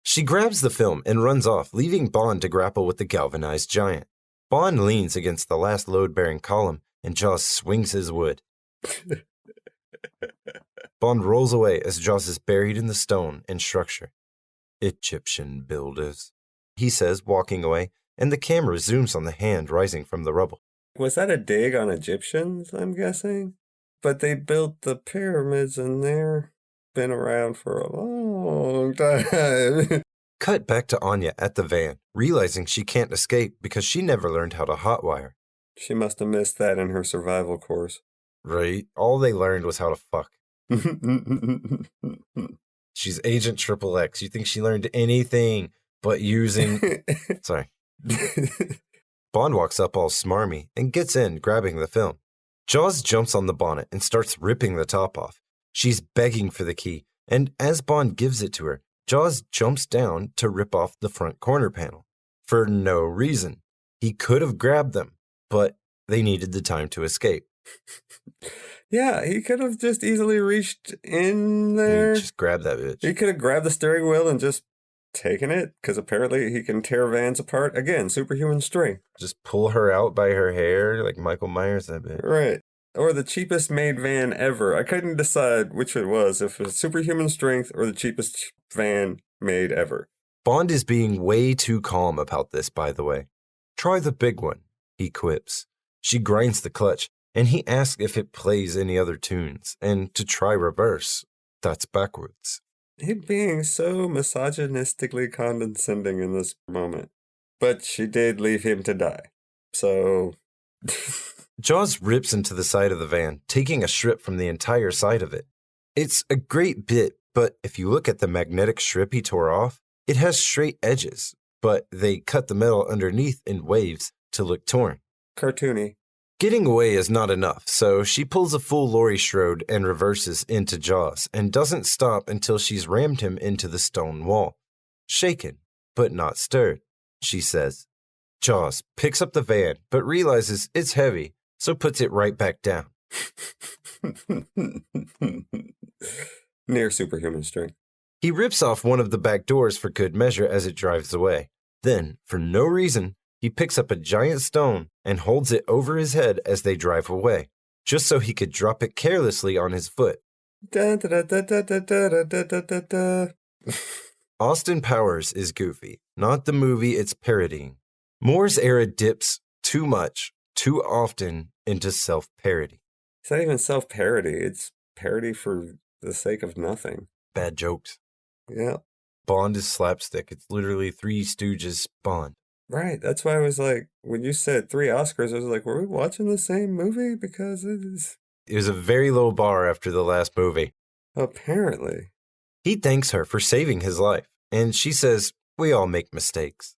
She grabs the film and runs off, leaving Bond to grapple with the galvanized giant. Bond leans against the last load-bearing column, and Jaws swings his wood. Bond rolls away as Jaws is buried in the stone and structure. "Egyptian builders," he says, walking away, and the camera zooms on the hand rising from the rubble. Was that a dig on Egyptians, I'm guessing? But they built the pyramids and they're been around for a long time. Cut back to Anya at the van, realizing she can't escape because she never learned how to hotwire. She must have missed that in her survival course. Right? All they learned was how to fuck. She's Agent Triple X. You think she learned anything but using... Sorry. Bond walks up all smarmy and gets in, grabbing the film. Jaws jumps on the bonnet and starts ripping the top off. She's begging for the key, and as Bond gives it to her, Jaws jumps down to rip off the front corner panel. For no reason. He could have grabbed them, but they needed the time to escape. Yeah, he could have just easily reached in there. Just grab that bitch. He could have grabbed the steering wheel and just taken it, because apparently he can tear vans apart. Again, superhuman strength. Just pull her out by her hair like Michael Myers, that bitch. Right. Or the cheapest made van ever. I couldn't decide which it was, if it was superhuman strength or the cheapest van made ever. Bond is being way too calm about this, by the way. Try the big one, he quips. She grinds the clutch, and he asks if it plays any other tunes, and to try reverse. That's backwards. He being so misogynistically condescending in this moment. But she did leave him to die. So... Jaws rips into the side of the van, taking a strip from the entire side of it. It's a great bit, but if you look at the magnetic strip he tore off, it has straight edges, but they cut the metal underneath in waves to look torn. Cartoony. Getting away is not enough, so she pulls a full Laurie Strode and reverses into Jaws, and doesn't stop until she's rammed him into the stone wall. Shaken, but not stirred, she says. Jaws picks up the van, but realizes it's heavy, so puts it right back down. Near superhuman strength. He rips off one of the back doors for good measure as it drives away. Then, for no reason, he picks up a giant stone and holds it over his head as they drive away, just so he could drop it carelessly on his foot. Austin Powers is goofy, not the movie it's parodying. Moore's era dips too much, too often, into self-parody. It's not even self-parody. It's parody for the sake of nothing. Bad jokes. Yeah. Bond is slapstick. It's literally Three Stooges Bond. Right. That's why I was like, when you said 3 Oscars, I was like, were we watching the same movie? Because it is... It was a very low bar after the last movie. Apparently. He thanks her for saving his life, and she says, we all make mistakes.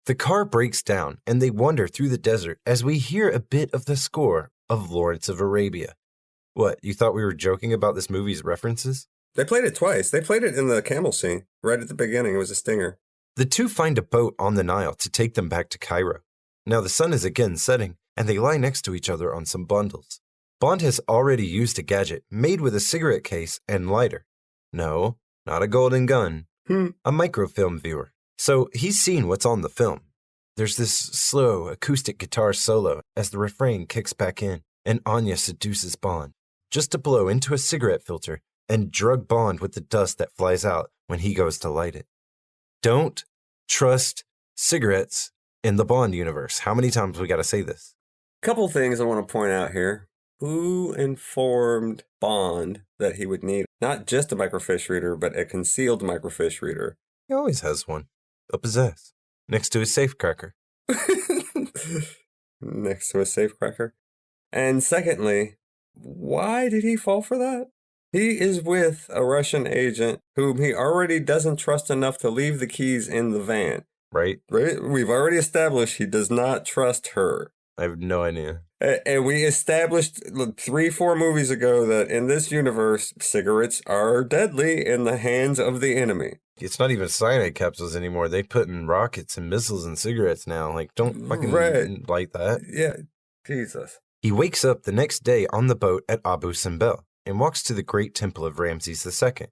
The car breaks down, and they wander through the desert as we hear a bit of the score of Lawrence of Arabia. What, you thought we were joking about this movie's references? They played it twice. They played it in the camel scene. Right at the beginning, it was a stinger. The two find a boat on the Nile to take them back to Cairo. Now the sun is again setting, and they lie next to each other on some bundles. Bond has already used a gadget made with a cigarette case and lighter. No, not a golden gun. A microfilm viewer. So he's seen what's on the film. There's this slow acoustic guitar solo as the refrain kicks back in, and Anya seduces Bond, just to blow into a cigarette filter and drug Bond with the dust that flies out when he goes to light it. Don't trust cigarettes in the Bond universe. How many times we got to say this? Couple things I want to point out here. Who informed Bond that he would need not just a microfiche reader, but a concealed microfiche reader? He always has one. Up his ass. Next to his safecracker. Next to a safecracker. And secondly, why did he fall for that? He is with a Russian agent whom he already doesn't trust enough to leave the keys in the van. Right? Right? We've already established he does not trust her. I have no idea. And we established 3-4 movies ago that in this universe, cigarettes are deadly in the hands of the enemy. It's not even cyanide capsules anymore. They put in rockets and missiles and cigarettes now. Like, don't fucking light that. Yeah, Jesus. He wakes up the next day on the boat at Abu Simbel and walks to the Great Temple of Ramses II.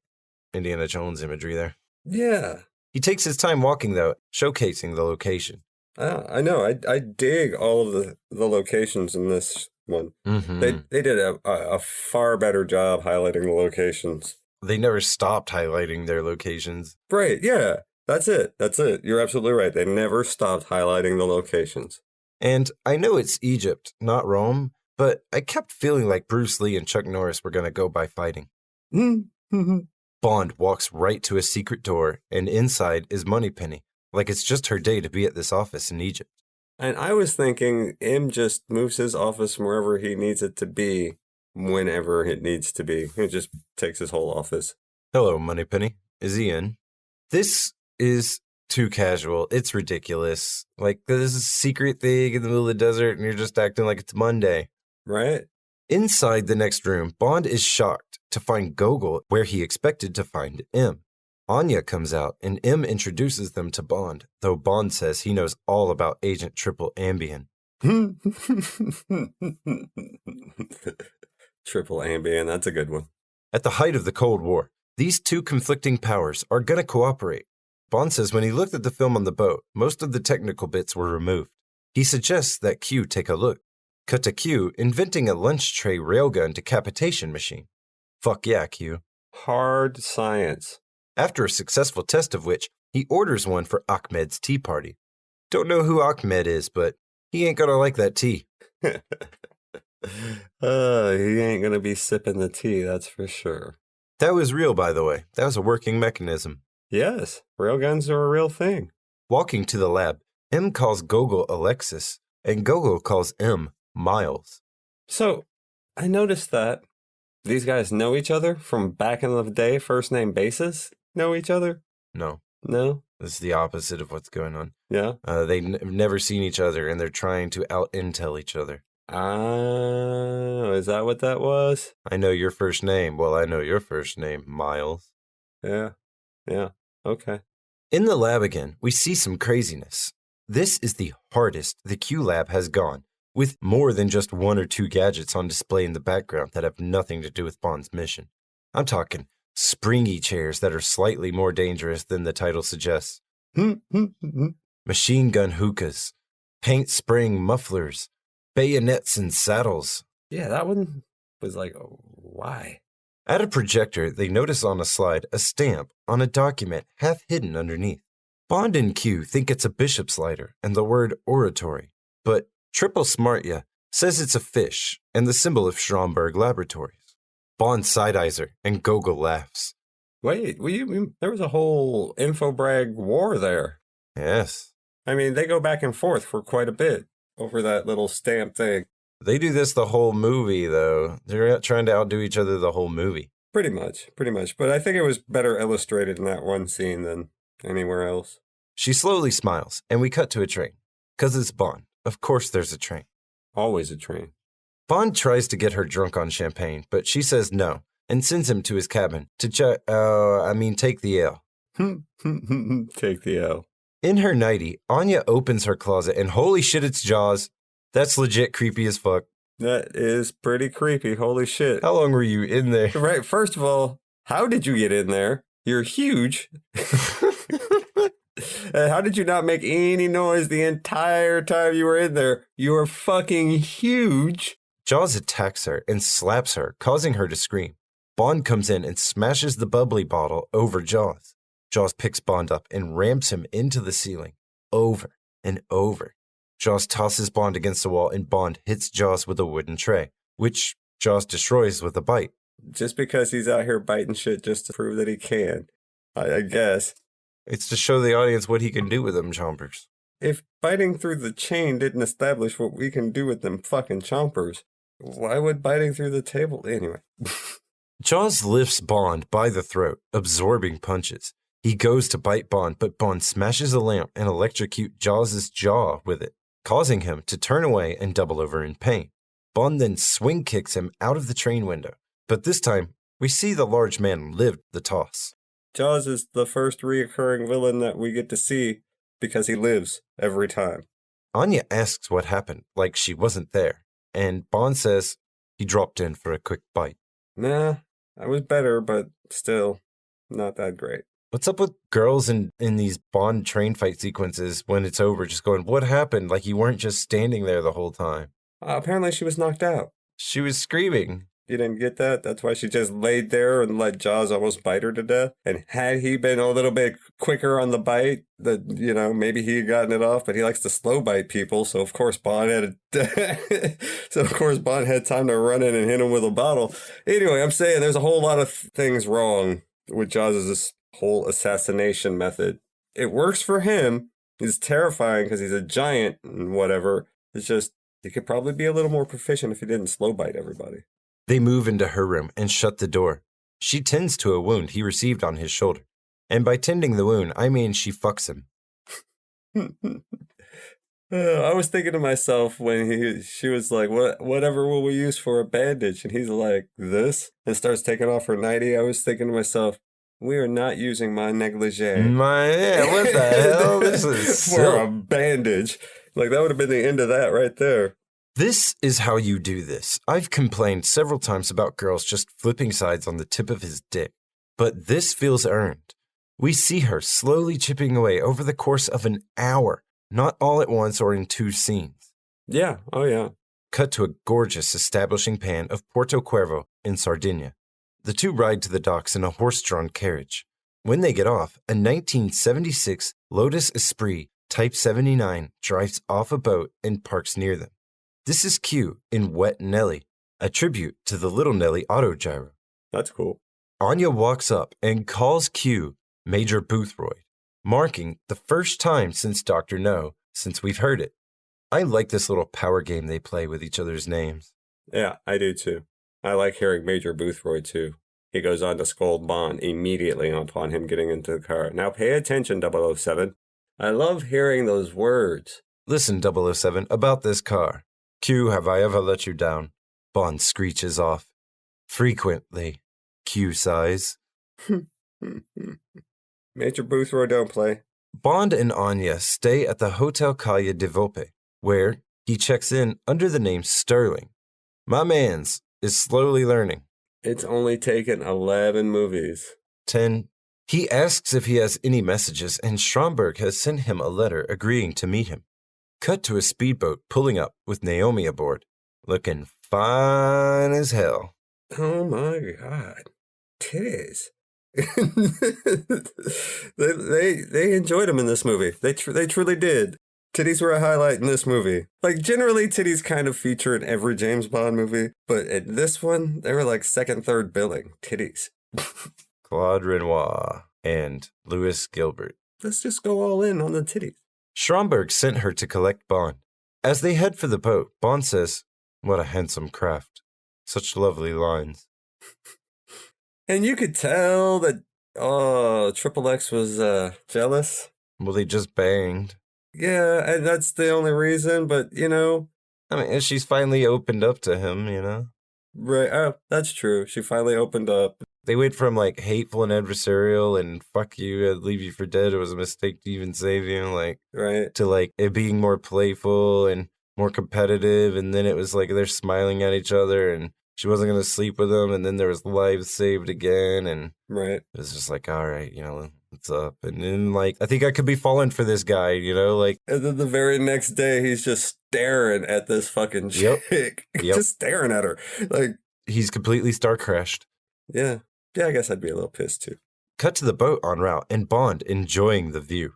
Indiana Jones imagery there. Yeah. He takes his time walking, though, showcasing the location. I know. I dig all of the locations in this one. Mm-hmm. They did a far better job highlighting the locations. They never stopped highlighting their locations. Right, yeah. That's it. You're absolutely right. They never stopped highlighting the locations. And I know it's Egypt, not Rome, but I kept feeling like Bruce Lee and Chuck Norris were going to go by fighting. Bond walks right to a secret door, and inside is Moneypenny, like it's just her day to be at this office in Egypt. And I was thinking M just moves his office from wherever he needs it to be, whenever it needs to be. He just takes his whole office. Hello, Moneypenny. Is he in? This is too casual. It's ridiculous. Like, this is a secret thing in the middle of the desert, and you're just acting like it's Monday. Right? Inside the next room, Bond is shocked to find Gogol where he expected to find M. Anya comes out, and M introduces them to Bond, though Bond says he knows all about Agent Triple Ambien. Triple Ambien, that's a good one. At the height of the Cold War, these two conflicting powers are going to cooperate. Bond says when he looked at the film on the boat, most of the technical bits were removed. He suggests that Q take a look. Cut to Q inventing a lunch tray railgun decapitation machine. Fuck yeah, Q. Hard science. After a successful test of which, he orders one for Ahmed's tea party. Don't know who Ahmed is, but he ain't gonna like that tea. He ain't gonna be sipping the tea, that's for sure. That was real, by the way. That was a working mechanism. Yes, railguns are a real thing. Walking to the lab, M calls Gogol Alexis, and Gogol calls M Miles. So, I noticed that these guys know each other from back in the day, first name basis? Know each other? No. No? This is the opposite of what's going on. Yeah? They've never seen each other, and they're trying to out-intel each other. Ah, is that what that was? I know your first name. Well, I know your first name, Miles. Yeah, okay. In the lab again, we see some craziness. This is the hardest the Q lab has gone, with more than just one or two gadgets on display in the background that have nothing to do with Bond's mission. I'm talking springy chairs that are slightly more dangerous than the title suggests. Machine gun hookahs, paint spraying mufflers, bayonets and saddles. Yeah, that one was like, oh, why? At a projector, they notice on a slide a stamp on a document half hidden underneath. Bond and Q think it's a bishop's lighter and the word oratory, but Triple Smartya says it's a fish and the symbol of Stromberg Laboratories. Bond side-eyes her and Gogol laughs. Wait, there was a whole infobrag war there. Yes. I mean, they go back and forth for quite a bit over that little stamp thing. They do this the whole movie, though. They're trying to outdo each other the whole movie. Pretty much. But I think it was better illustrated in that one scene than anywhere else. She slowly smiles, and we cut to a train. 'Cause it's Bond. Of course there's a train. Always a train. Bond tries to get her drunk on champagne, but she says no, and sends him to his cabin to take the L. Take the L. In her nightie, Anya opens her closet, and holy shit, it's Jaws. That's legit creepy as fuck. That is pretty creepy. Holy shit. How long were you in there? Right. First of all, how did you get in there? You're huge. How did you not make any noise the entire time you were in there? You're fucking huge. Jaws attacks her and slaps her, causing her to scream. Bond comes in and smashes the bubbly bottle over Jaws. Jaws picks Bond up and ramps him into the ceiling, over and over. Jaws tosses Bond against the wall, and Bond hits Jaws with a wooden tray, which Jaws destroys with a bite. Just because he's out here biting shit just to prove that he can, I guess. It's to show the audience what he can do with them chompers. If biting through the chain didn't establish what we can do with them fucking chompers, why would biting through the table? Anyway. Jaws lifts Bond by the throat, absorbing punches. He goes to bite Bond, but Bond smashes a lamp and electrocutes Jaws' jaw with it, causing him to turn away and double over in pain. Bond then swing kicks him out of the train window, but this time we see the large man lived the toss. Jaws is the first reoccurring villain that we get to see because he lives every time. Anya asks what happened, like she wasn't there, and Bond says he dropped in for a quick bite. Nah, I was better, but still not that great. What's up with girls in these Bond train fight sequences when it's over just going, what happened? Like you weren't just standing there the whole time. Apparently she was knocked out. She was screaming. You didn't get that? That's why she just laid there and let Jaws almost bite her to death. And had he been a little bit quicker on the bite, maybe he had gotten it off, but he likes to slow bite people. So of course Bond had time to run in and hit him with a bottle. Anyway, I'm saying there's a whole lot of things wrong with Jaws' whole assassination method. It works for him. He's terrifying because he's a giant and whatever. It's just, he could probably be a little more proficient if he didn't slow bite everybody. They move into her room and shut the door. She tends to a wound he received on his shoulder. And by tending the wound, I mean she fucks him. I was thinking to myself when she was like, whatever will we use for a bandage? And he's like, this? And starts taking off her nightie. I was thinking to myself, we are not using my negligee. What the hell? This is for a bandage. Like, that would have been the end of that right there. This is how you do this. I've complained several times about girls just flipping sides on the tip of his dick. But this feels earned. We see her slowly chipping away over the course of an hour. Not all at once or in 2 scenes. Yeah, oh yeah. Cut to a gorgeous establishing pan of Porto Cuervo in Sardinia. The two ride to the docks in a horse-drawn carriage. When they get off, a 1976 Lotus Esprit Type 79 drives off a boat and parks near them. This is Q in Wet Nelly, a tribute to the Little Nelly autogyro. That's cool. Anya walks up and calls Q Major Boothroyd, marking the first time since Dr. No, since we've heard it. I like this little power game they play with each other's names. Yeah, I do too. I like hearing Major Boothroyd too. He goes on to scold Bond immediately upon him getting into the car. Now pay attention, 007. I love hearing those words. Listen, 007, about this car. Q, have I ever let you down? Bond screeches off. Frequently. Q sighs. Major Boothroyd don't play. Bond and Anya stay at the Hotel Calle de Volpe, where he checks in under the name Sterling. My man's is slowly learning. It's only taken 11 movies. 10. He asks if he has any messages, and Stromberg has sent him a letter agreeing to meet him. Cut to a speedboat pulling up with Naomi aboard, looking fine as hell. Oh my God. Titties. they enjoyed him in this movie. They truly did. Titties were a highlight in this movie. Like, generally, titties kind of feature in every James Bond movie, but in this one, they were like second, third billing. Titties. Claude Renoir and Louis Gilbert. Let's just go all in on the titties. Stromberg sent her to collect Bond. As they head for the boat, Bond says, "What a handsome craft. Such lovely lines." And you could tell that, Triple X was jealous. Well, they just banged. Yeah, and that's the only reason, but, I mean, she's finally opened up to him, Right, oh, that's true. She finally opened up. They went from, hateful and adversarial and fuck you, I'd leave you for dead, it was a mistake to even save you, right. To, it being more playful and more competitive, and then it was they're smiling at each other, and she wasn't going to sleep with him, and then there was lives saved again, and right. It was just all right, what's up? And then, I think I could be falling for this guy, And then the very next day, he's just staring at this fucking chick. Yep. Just staring at her. He's completely star-crashed. Yeah. Yeah, I guess I'd be a little pissed, too. Cut to the boat en route, and Bond enjoying the view.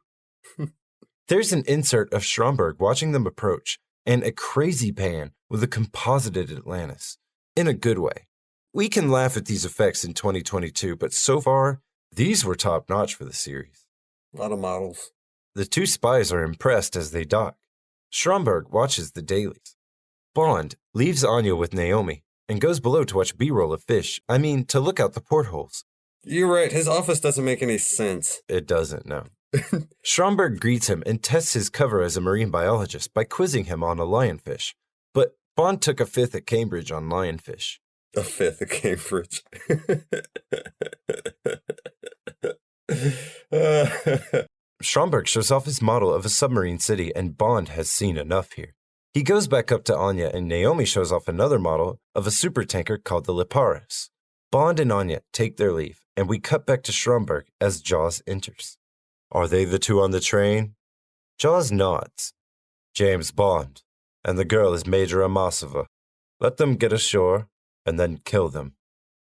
There's an insert of Stromberg watching them approach, and a crazy pan with a composited Atlantis. In a good way. We can laugh at these effects in 2022, but so far, these were top-notch for the series. A lot of models. The two spies are impressed as they dock. Stromberg watches the dailies. Bond leaves Anya with Naomi and goes below to watch B-roll of fish. To look out the portholes. You're right, his office doesn't make any sense. It doesn't, no. Stromberg greets him and tests his cover as a marine biologist by quizzing him on a lionfish. But Bond took a 5th at Cambridge on lionfish. A 5th at Cambridge. Stromberg shows off his model of a submarine city, and Bond has seen enough here. He goes back up to Anya, and Naomi shows off another model of a supertanker called the Liparis. Bond and Anya take their leave, and we cut back to Stromberg as Jaws enters. Are they the two on the train? Jaws nods. James Bond. And the girl is Major Amasova. Let them get ashore, and then kill them.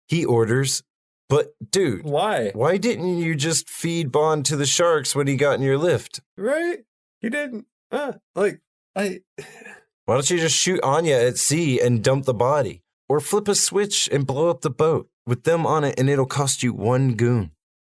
He orders, but dude. Why? Why didn't you just feed Bond to the sharks when he got in your lift? Right? He didn't. Why don't you just shoot Anya at sea and dump the body? Or flip a switch and blow up the boat with them on it, and it'll cost you 1 goon.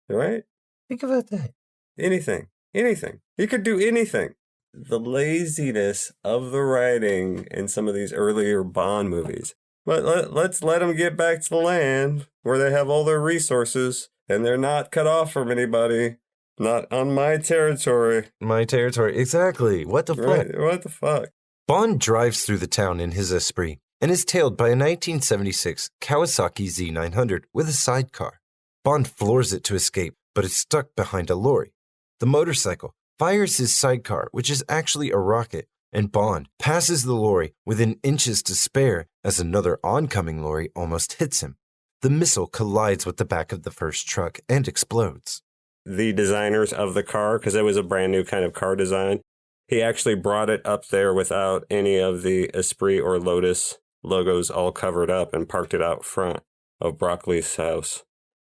Right? Think about that. Anything. He could do anything. The laziness of the writing in some of these earlier Bond movies But let's let them get back to the land where they have all their resources and they're not cut off from anybody. Not on my territory. My territory, exactly. What the fuck? Right? What the fuck? Bond drives through the town in his Esprit and is tailed by a 1976 Kawasaki Z900 with a sidecar. Bond floors it to escape, but is stuck behind a lorry. The motorcycle fires his sidecar, which is actually a rocket, and Bond passes the lorry within inches to spare as another oncoming lorry almost hits him. The missile collides with the back of the first truck and explodes. The designers of the car, because it was a brand new kind of car design, he actually brought it up there without any of the Esprit or Lotus logos all covered up and parked it out front of Broccoli's house.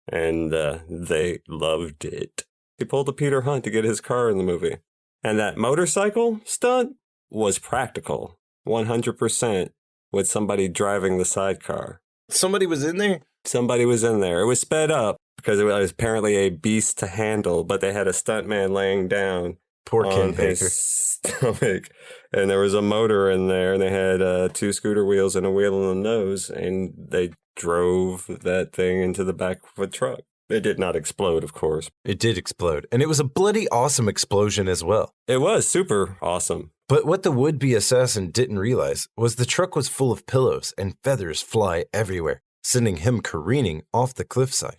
And they loved it. He pulled a Peter Hunt to get his car in the movie. And that motorcycle stunt was practical, 100%, with somebody driving the sidecar. Somebody was in there? Somebody was in there. It was sped up because it was apparently a beast to handle, but they had a stuntman laying down Poor Ken on Baker. his stomach. And there was a motor in there, and they had 2 scooter wheels and a wheel in the nose, and they drove that thing into the back of a truck. It did not explode, of course. It did explode, and it was a bloody awesome explosion as well. It was super awesome. But what the would-be assassin didn't realize was the truck was full of pillows and feathers fly everywhere, sending him careening off the cliffside.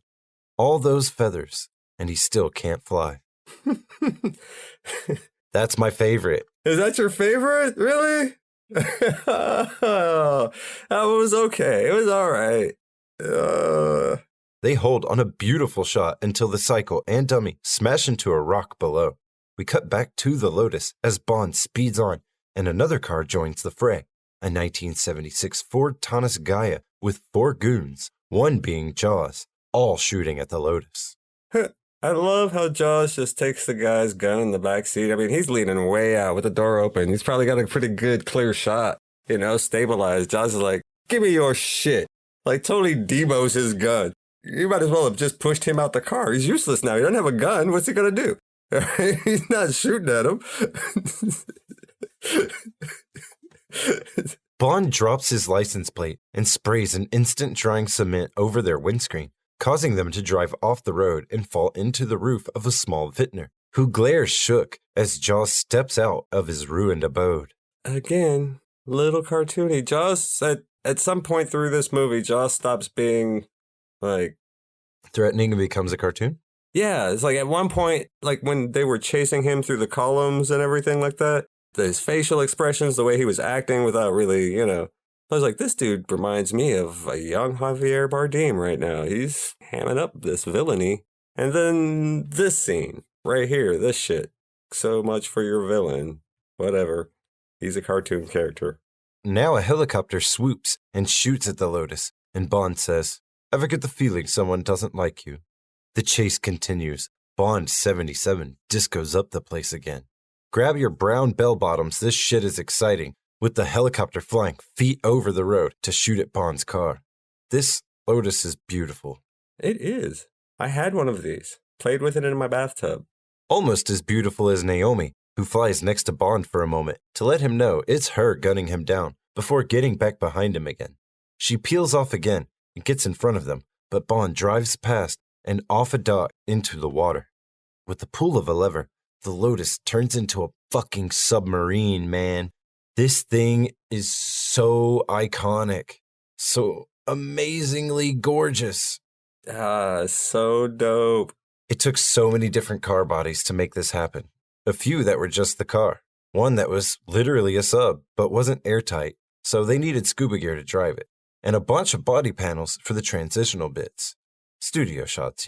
All those feathers, and he still can't fly. That's my favorite. Is that your favorite? Really? That was okay. It was all right. They hold on a beautiful shot until the cycle and dummy smash into a rock below. We cut back to the Lotus as Bond speeds on, and another car joins the fray, a 1976 Ford Taunus Gaia with 4 goons, one being Jaws, all shooting at the Lotus. I love how Jaws just takes the guy's gun in the back seat. I mean, he's leaning way out with the door open. He's probably got a pretty good, clear shot, stabilized. Jaws is like, give me your shit. Like, totally demos his gun. You might as well have just pushed him out the car. He's useless now. He doesn't have a gun. What's he going to do? He's not shooting at him. Bond drops his license plate and sprays an instant drying cement over their windscreen, causing them to drive off the road and fall into the roof of a small vintner, who glares shook as Jaws steps out of his ruined abode. Again, little cartoony. Jaws, at some point through this movie, Jaws stops being, like... threatening and becomes a cartoon? Yeah, it's like at one point, like when they were chasing him through the columns and everything like that, his facial expressions, the way he was acting without really, I was like, this dude reminds me of a young Javier Bardem right now. He's hamming up this villainy. And then this scene right here, this shit. So much for your villain. Whatever. He's a cartoon character. Now a helicopter swoops and shoots at the Lotus, and Bond says, "Ever get the feeling someone doesn't like you?" The chase continues. Bond 77 discos up the place again. Grab your brown bell-bottoms, this shit is exciting, with the helicopter flying feet over the road to shoot at Bond's car. This Lotus is beautiful. It is. I had one of these. Played with it in my bathtub. Almost as beautiful as Naomi, who flies next to Bond for a moment to let him know it's her gunning him down before getting back behind him again. She peels off again and gets in front of them, but Bond drives past and off a dock into the water. With the pull of a lever, the Lotus turns into a fucking submarine, man. This thing is so iconic, so amazingly gorgeous. So dope. It took so many different car bodies to make this happen. A few that were just the car. One that was literally a sub, but wasn't airtight, so they needed scuba gear to drive it. And a bunch of body panels for the transitional bits. Studio shots,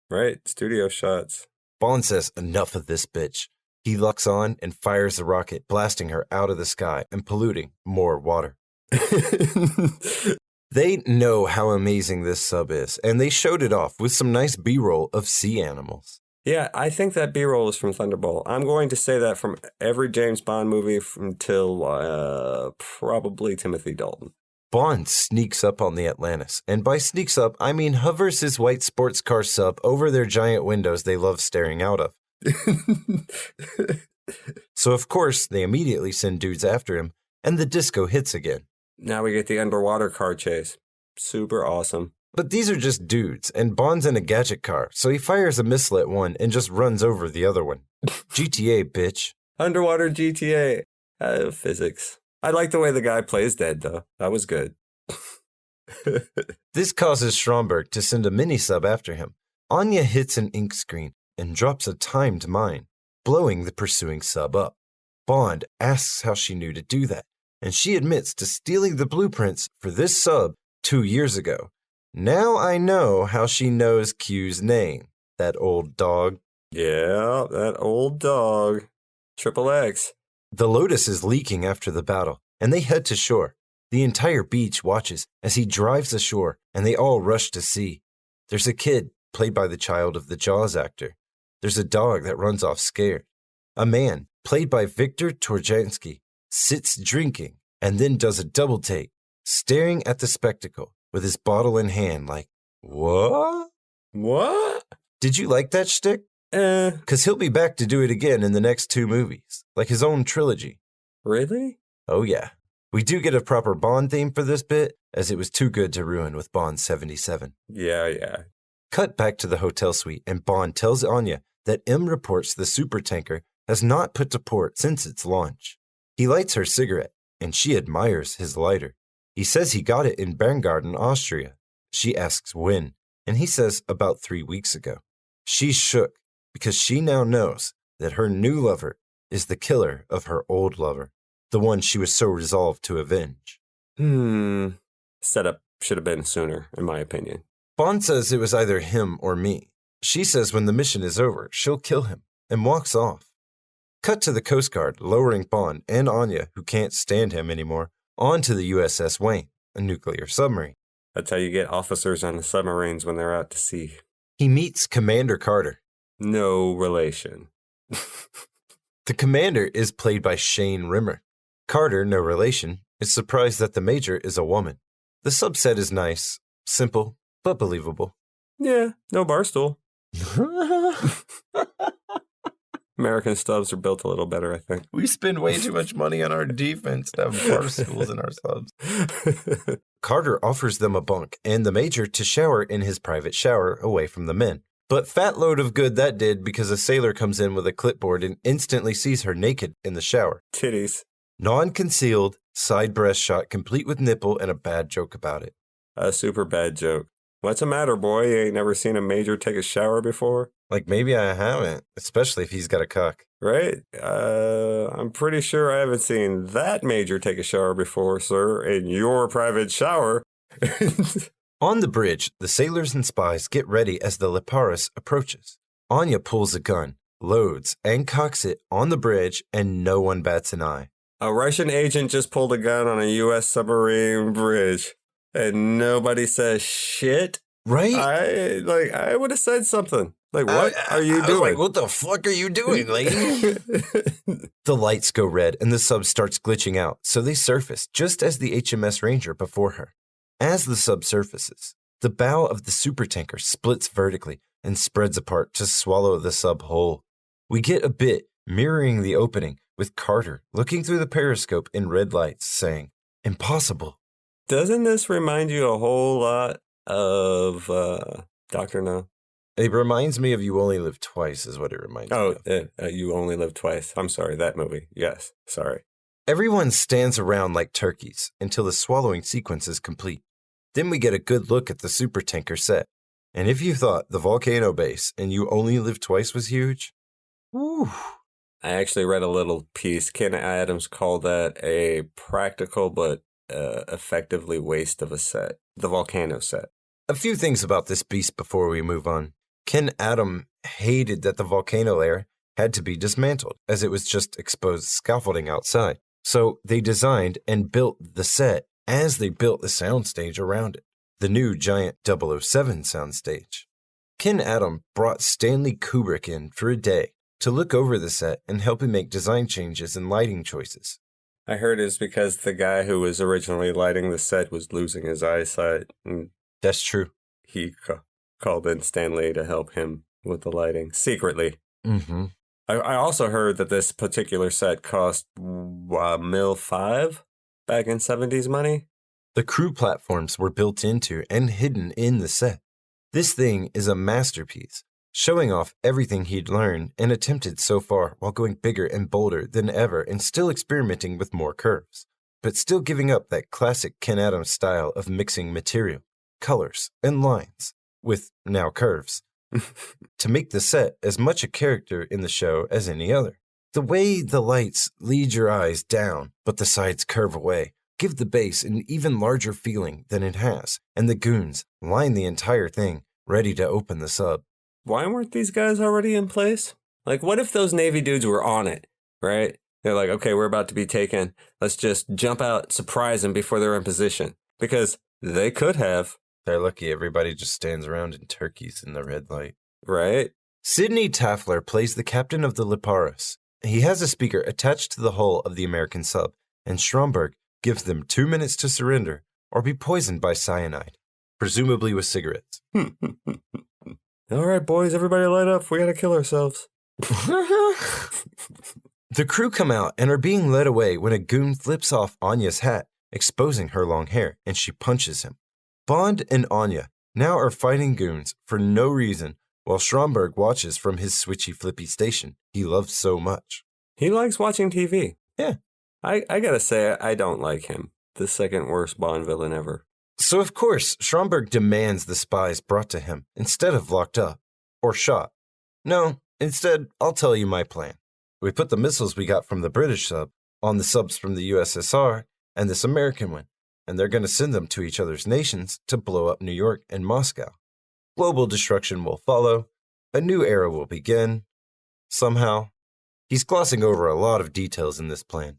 Right, studio shots. Bond says, enough of this bitch. He locks on and fires the rocket, blasting her out of the sky and polluting more water. They know how amazing this sub is, and they showed it off with some nice B-roll of sea animals. Yeah, I think that B-roll is from Thunderbolt. I'm going to say that from every James Bond movie until probably Timothy Dalton. Bond sneaks up on the Atlantis, and by sneaks up, I mean hovers his white sports car sub over their giant windows they love staring out of. So of course, they immediately send dudes after him, and the disco hits again. Now we get the underwater car chase. Super awesome. But these are just dudes, and Bond's in a gadget car, so he fires a missile at one and just runs over the other one. GTA, bitch. Underwater GTA. Physics. I like the way the guy plays dead, though. That was good. This causes Stromberg to send a mini-sub after him. Anya hits an ink screen and drops a timed mine, blowing the pursuing sub up. Bond asks how she knew to do that, and she admits to stealing the blueprints for this sub 2 years ago. Now I know how she knows Q's name, that old dog. Yeah, that old dog. Triple X. The Lotus is leaking after the battle, and they head to shore. The entire beach watches as he drives ashore, and they all rush to see. There's a kid, played by the child of the Jaws actor. There's a dog that runs off scared. A man, played by Victor Torjansky, sits drinking and then does a double take, staring at the spectacle with his bottle in hand like, what? What? Did you like that shtick? Because he'll be back to do it again in the next 2 movies, like his own trilogy. Really? Oh yeah. We do get a proper Bond theme for this bit, as it was too good to ruin with Bond 77. Yeah. Cut back to the hotel suite, and Bond tells Anya that M reports the supertanker has not put to port since its launch. He lights her cigarette, and she admires his lighter. He says he got it in Berngarten, Austria. She asks when, and he says about 3 weeks ago. She's shook because she now knows that her new lover is the killer of her old lover, the one she was so resolved to avenge. Setup should have been sooner, in my opinion. Bond says it was either him or me. She says when the mission is over, she'll kill him, and walks off. Cut to the Coast Guard, lowering Bond and Anya, who can't stand him anymore, onto the USS Wayne, a nuclear submarine. That's how you get officers on the submarines when they're out to sea. He meets Commander Carter. No relation. The commander is played by Shane Rimmer. Carter, no relation, is surprised that the major is a woman. The subset is nice, simple, but believable. Yeah, no barstool. American stubs are built a little better, I think. We spend way too much money on our defense to have barstools in our subs. Carter offers them a bunk and the major to shower in his private shower away from the men. But fat load of good that did because a sailor comes in with a clipboard and instantly sees her naked in the shower. Titties. Non-concealed, side breast shot complete with nipple and a bad joke about it. A super bad joke. What's the matter, boy? You ain't never seen a major take a shower before? Like, maybe I haven't, especially if he's got a cock. Right? I'm pretty sure I haven't seen that major take a shower before, sir, in your private shower. On the bridge, the sailors and spies get ready as the Leparis approaches. Anya pulls a gun, loads, and cocks it on the bridge, and no one bats an eye. A Russian agent just pulled a gun on a U.S. submarine bridge, and nobody says shit. Right? I would have said something. Like, what are you doing? Like, what the fuck are you doing, lady? The lights go red, and the sub starts glitching out, so they surface just as the HMS Ranger before her. As the sub surfaces, the bow of the supertanker splits vertically and spreads apart to swallow the sub whole. We get a bit mirroring the opening with Carter looking through the periscope in red lights saying, "Impossible." Doesn't this remind you a whole lot of Dr. No? It reminds me of You Only Live Twice is what it reminds me of. You Only Live Twice. I'm sorry, that movie. Yes, sorry. Everyone stands around like turkeys until the swallowing sequence is complete. Then we get a good look at the supertanker set. And if you thought the volcano base and You Only Live Twice was huge, whew. I actually read a little piece. Ken Adams called that a practical but effectively waste of a set. The volcano set. A few things about this beast before we move on. Ken Adam hated that the volcano layer had to be dismantled as it was just exposed scaffolding outside. So they designed and built the set as they built the soundstage around it, the new giant 007 soundstage. Ken Adam brought Stanley Kubrick in for a day to look over the set and help him make design changes and lighting choices. I heard it's because the guy who was originally lighting the set was losing his eyesight. And that's true. He called in Stanley to help him with the lighting, secretly. Mm-hmm. I also heard that this particular set cost $1.5 million back in 70s money. The crew platforms were built into and hidden in the set. This thing is a masterpiece, showing off everything he'd learned and attempted so far while going bigger and bolder than ever and still experimenting with more curves, but still giving up that classic Ken Adams style of mixing material, colors, and lines, with now curves, to make the set as much a character in the show as any other. The way the lights lead your eyes down, but the sides curve away, give the base an even larger feeling than it has, and the goons line the entire thing, ready to open the sub. Why weren't these guys already in place? Like, what if those Navy dudes were on it, right? They're like, okay, we're about to be taken. Let's just jump out, surprise them before they're in position. Because they could have. They're lucky everybody just stands around in turkeys in the red light. Right? Sidney Taffler plays the captain of the Liparis. He has a speaker attached to the hull of the American sub, and Stromberg gives them 2 minutes to surrender or be poisoned by cyanide, presumably with cigarettes. All right, boys, everybody light up. We gotta kill ourselves. The crew come out and are being led away when a goon flips off Anya's hat, exposing her long hair, and she punches him. Bond and Anya now are fighting goons for no reason while Stromberg watches from his switchy flippy station he loves so much. He likes watching TV. Yeah. I gotta say, I don't like him. The second worst Bond villain ever. So, of course, Stromberg demands the spies brought to him instead of locked up or shot. No, instead, I'll tell you my plan. We put the missiles we got from the British sub on the subs from the USSR and this American one, and they're going to send them to each other's nations to blow up New York and Moscow. Global destruction will follow. A new era will begin. Somehow. He's glossing over a lot of details in this plan.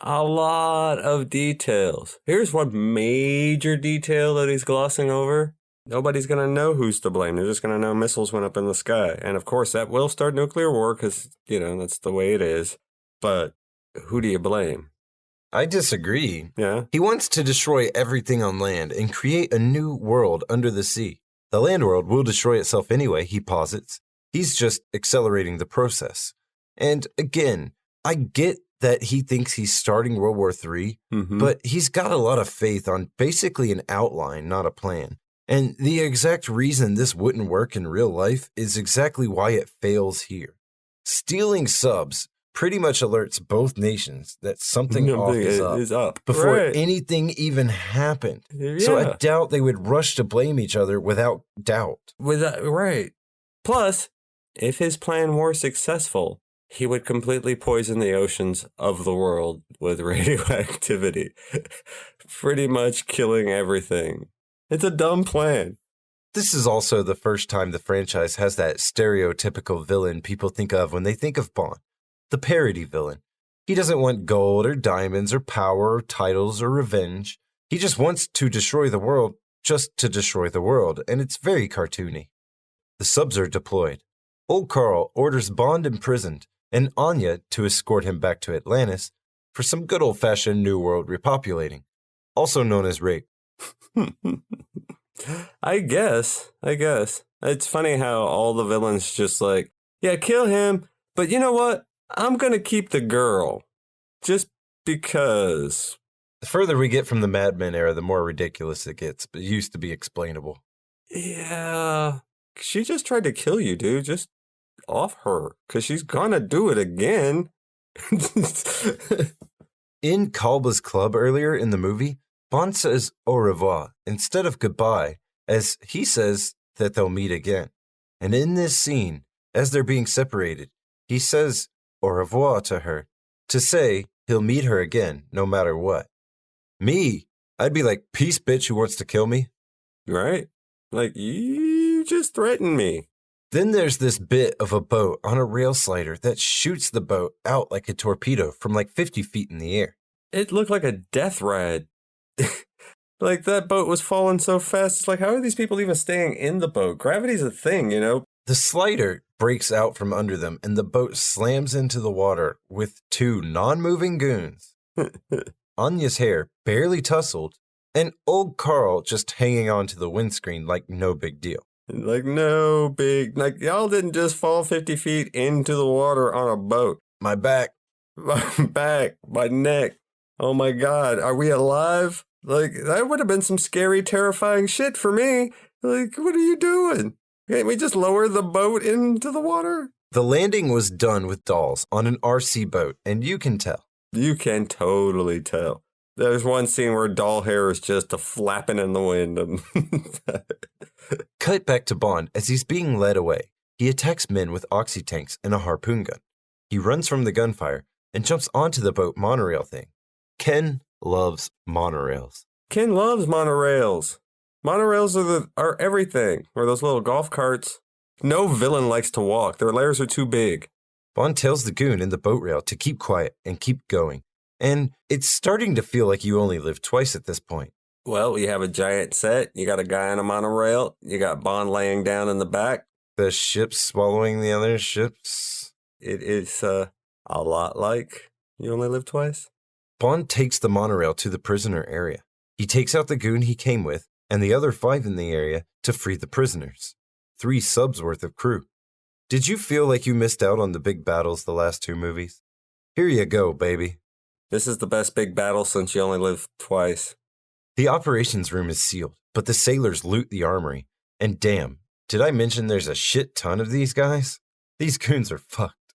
A lot of details. Here's one major detail that he's glossing over. Nobody's going to know who's to blame. They're just going to know missiles went up in the sky. And of course, that will start nuclear war because, that's the way it is. But who do you blame? I disagree. Yeah? He wants to destroy everything on land and create a new world under the sea. The land world will destroy itself anyway, he posits. He's just accelerating the process. And again, I get that he thinks he's starting World War III, but he's got a lot of faith on basically an outline, not a plan. And the exact reason this wouldn't work in real life is exactly why it fails here. Stealing subs pretty much alerts both nations that something off is up before anything even happened. Yeah. So I doubt they would rush to blame each other without doubt. Right. Plus, if his plan were successful, he would completely poison the oceans of the world with radioactivity, pretty much killing everything. It's a dumb plan. This is also the first time the franchise has that stereotypical villain people think of when they think of Bond, the parody villain. He doesn't want gold or diamonds or power or titles or revenge. He just wants to destroy the world just to destroy the world, and it's very cartoony. The subs are deployed. Old Carl orders Bond imprisoned and Anya to escort him back to Atlantis for some good old-fashioned New World repopulating, also known as rape. I guess. It's funny how all the villains just like, yeah, kill him, but you know what? I'm going to keep the girl. Just because. The further we get from the Mad Men era, the more ridiculous it gets, but it used to be explainable. Yeah. She just tried to kill you, dude. Just off her, because she's gonna do it again. In Kalba's club earlier in the movie, Bond says au revoir instead of goodbye, as he says that they'll meet again. And in this scene, as they're being separated, he says au revoir to her, to say he'll meet her again no matter what. Me, I'd be like, peace, bitch who wants to kill me. Right? Like, you just threatened me. Then there's this bit of a boat on a rail slider that shoots the boat out like a torpedo from like 50 feet in the air. It looked like a death ride. Like, that boat was falling so fast. It's like, how are these people even staying in the boat? Gravity's a thing, The slider breaks out from under them, and the boat slams into the water with two non-moving goons. Anya's hair barely tousled, and old Carl just hanging on to the windscreen like no big deal. Like, y'all didn't just fall 50 feet into the water on a boat. My back. My back. My neck. Oh my God. Are we alive? Like, that would have been some scary, terrifying shit for me. Like, what are you doing? Can't we just lower the boat into the water? The landing was done with dolls on an RC boat, and you can tell. You can totally tell. There's one scene where doll hair is just a flapping in the wind. Cut back to Bond as he's being led away. He attacks men with oxy tanks and a harpoon gun. He runs from the gunfire and jumps onto the boat monorail thing. Ken loves monorails. Ken loves monorails. Monorails are everything. Or those little golf carts. No villain likes to walk. Their layers are too big. Bond tells the goon in the boat rail to keep quiet and keep going. And it's starting to feel like you only live twice at this point. Well, you have a giant set. You got a guy on a monorail. You got Bond laying down in the back. The ships swallowing the other ships. It is a lot like You Only Live Twice. Bond takes the monorail to the prisoner area. He takes out the goon he came with and the other 5 in the area to free the prisoners. 3 subs worth of crew. Did you feel like you missed out on the big battles the last 2 movies? Here you go, baby. This is the best big battle since You Only Live Twice. The operations room is sealed, but the sailors loot the armory. And damn, did I mention there's a shit ton of these guys? These goons are fucked.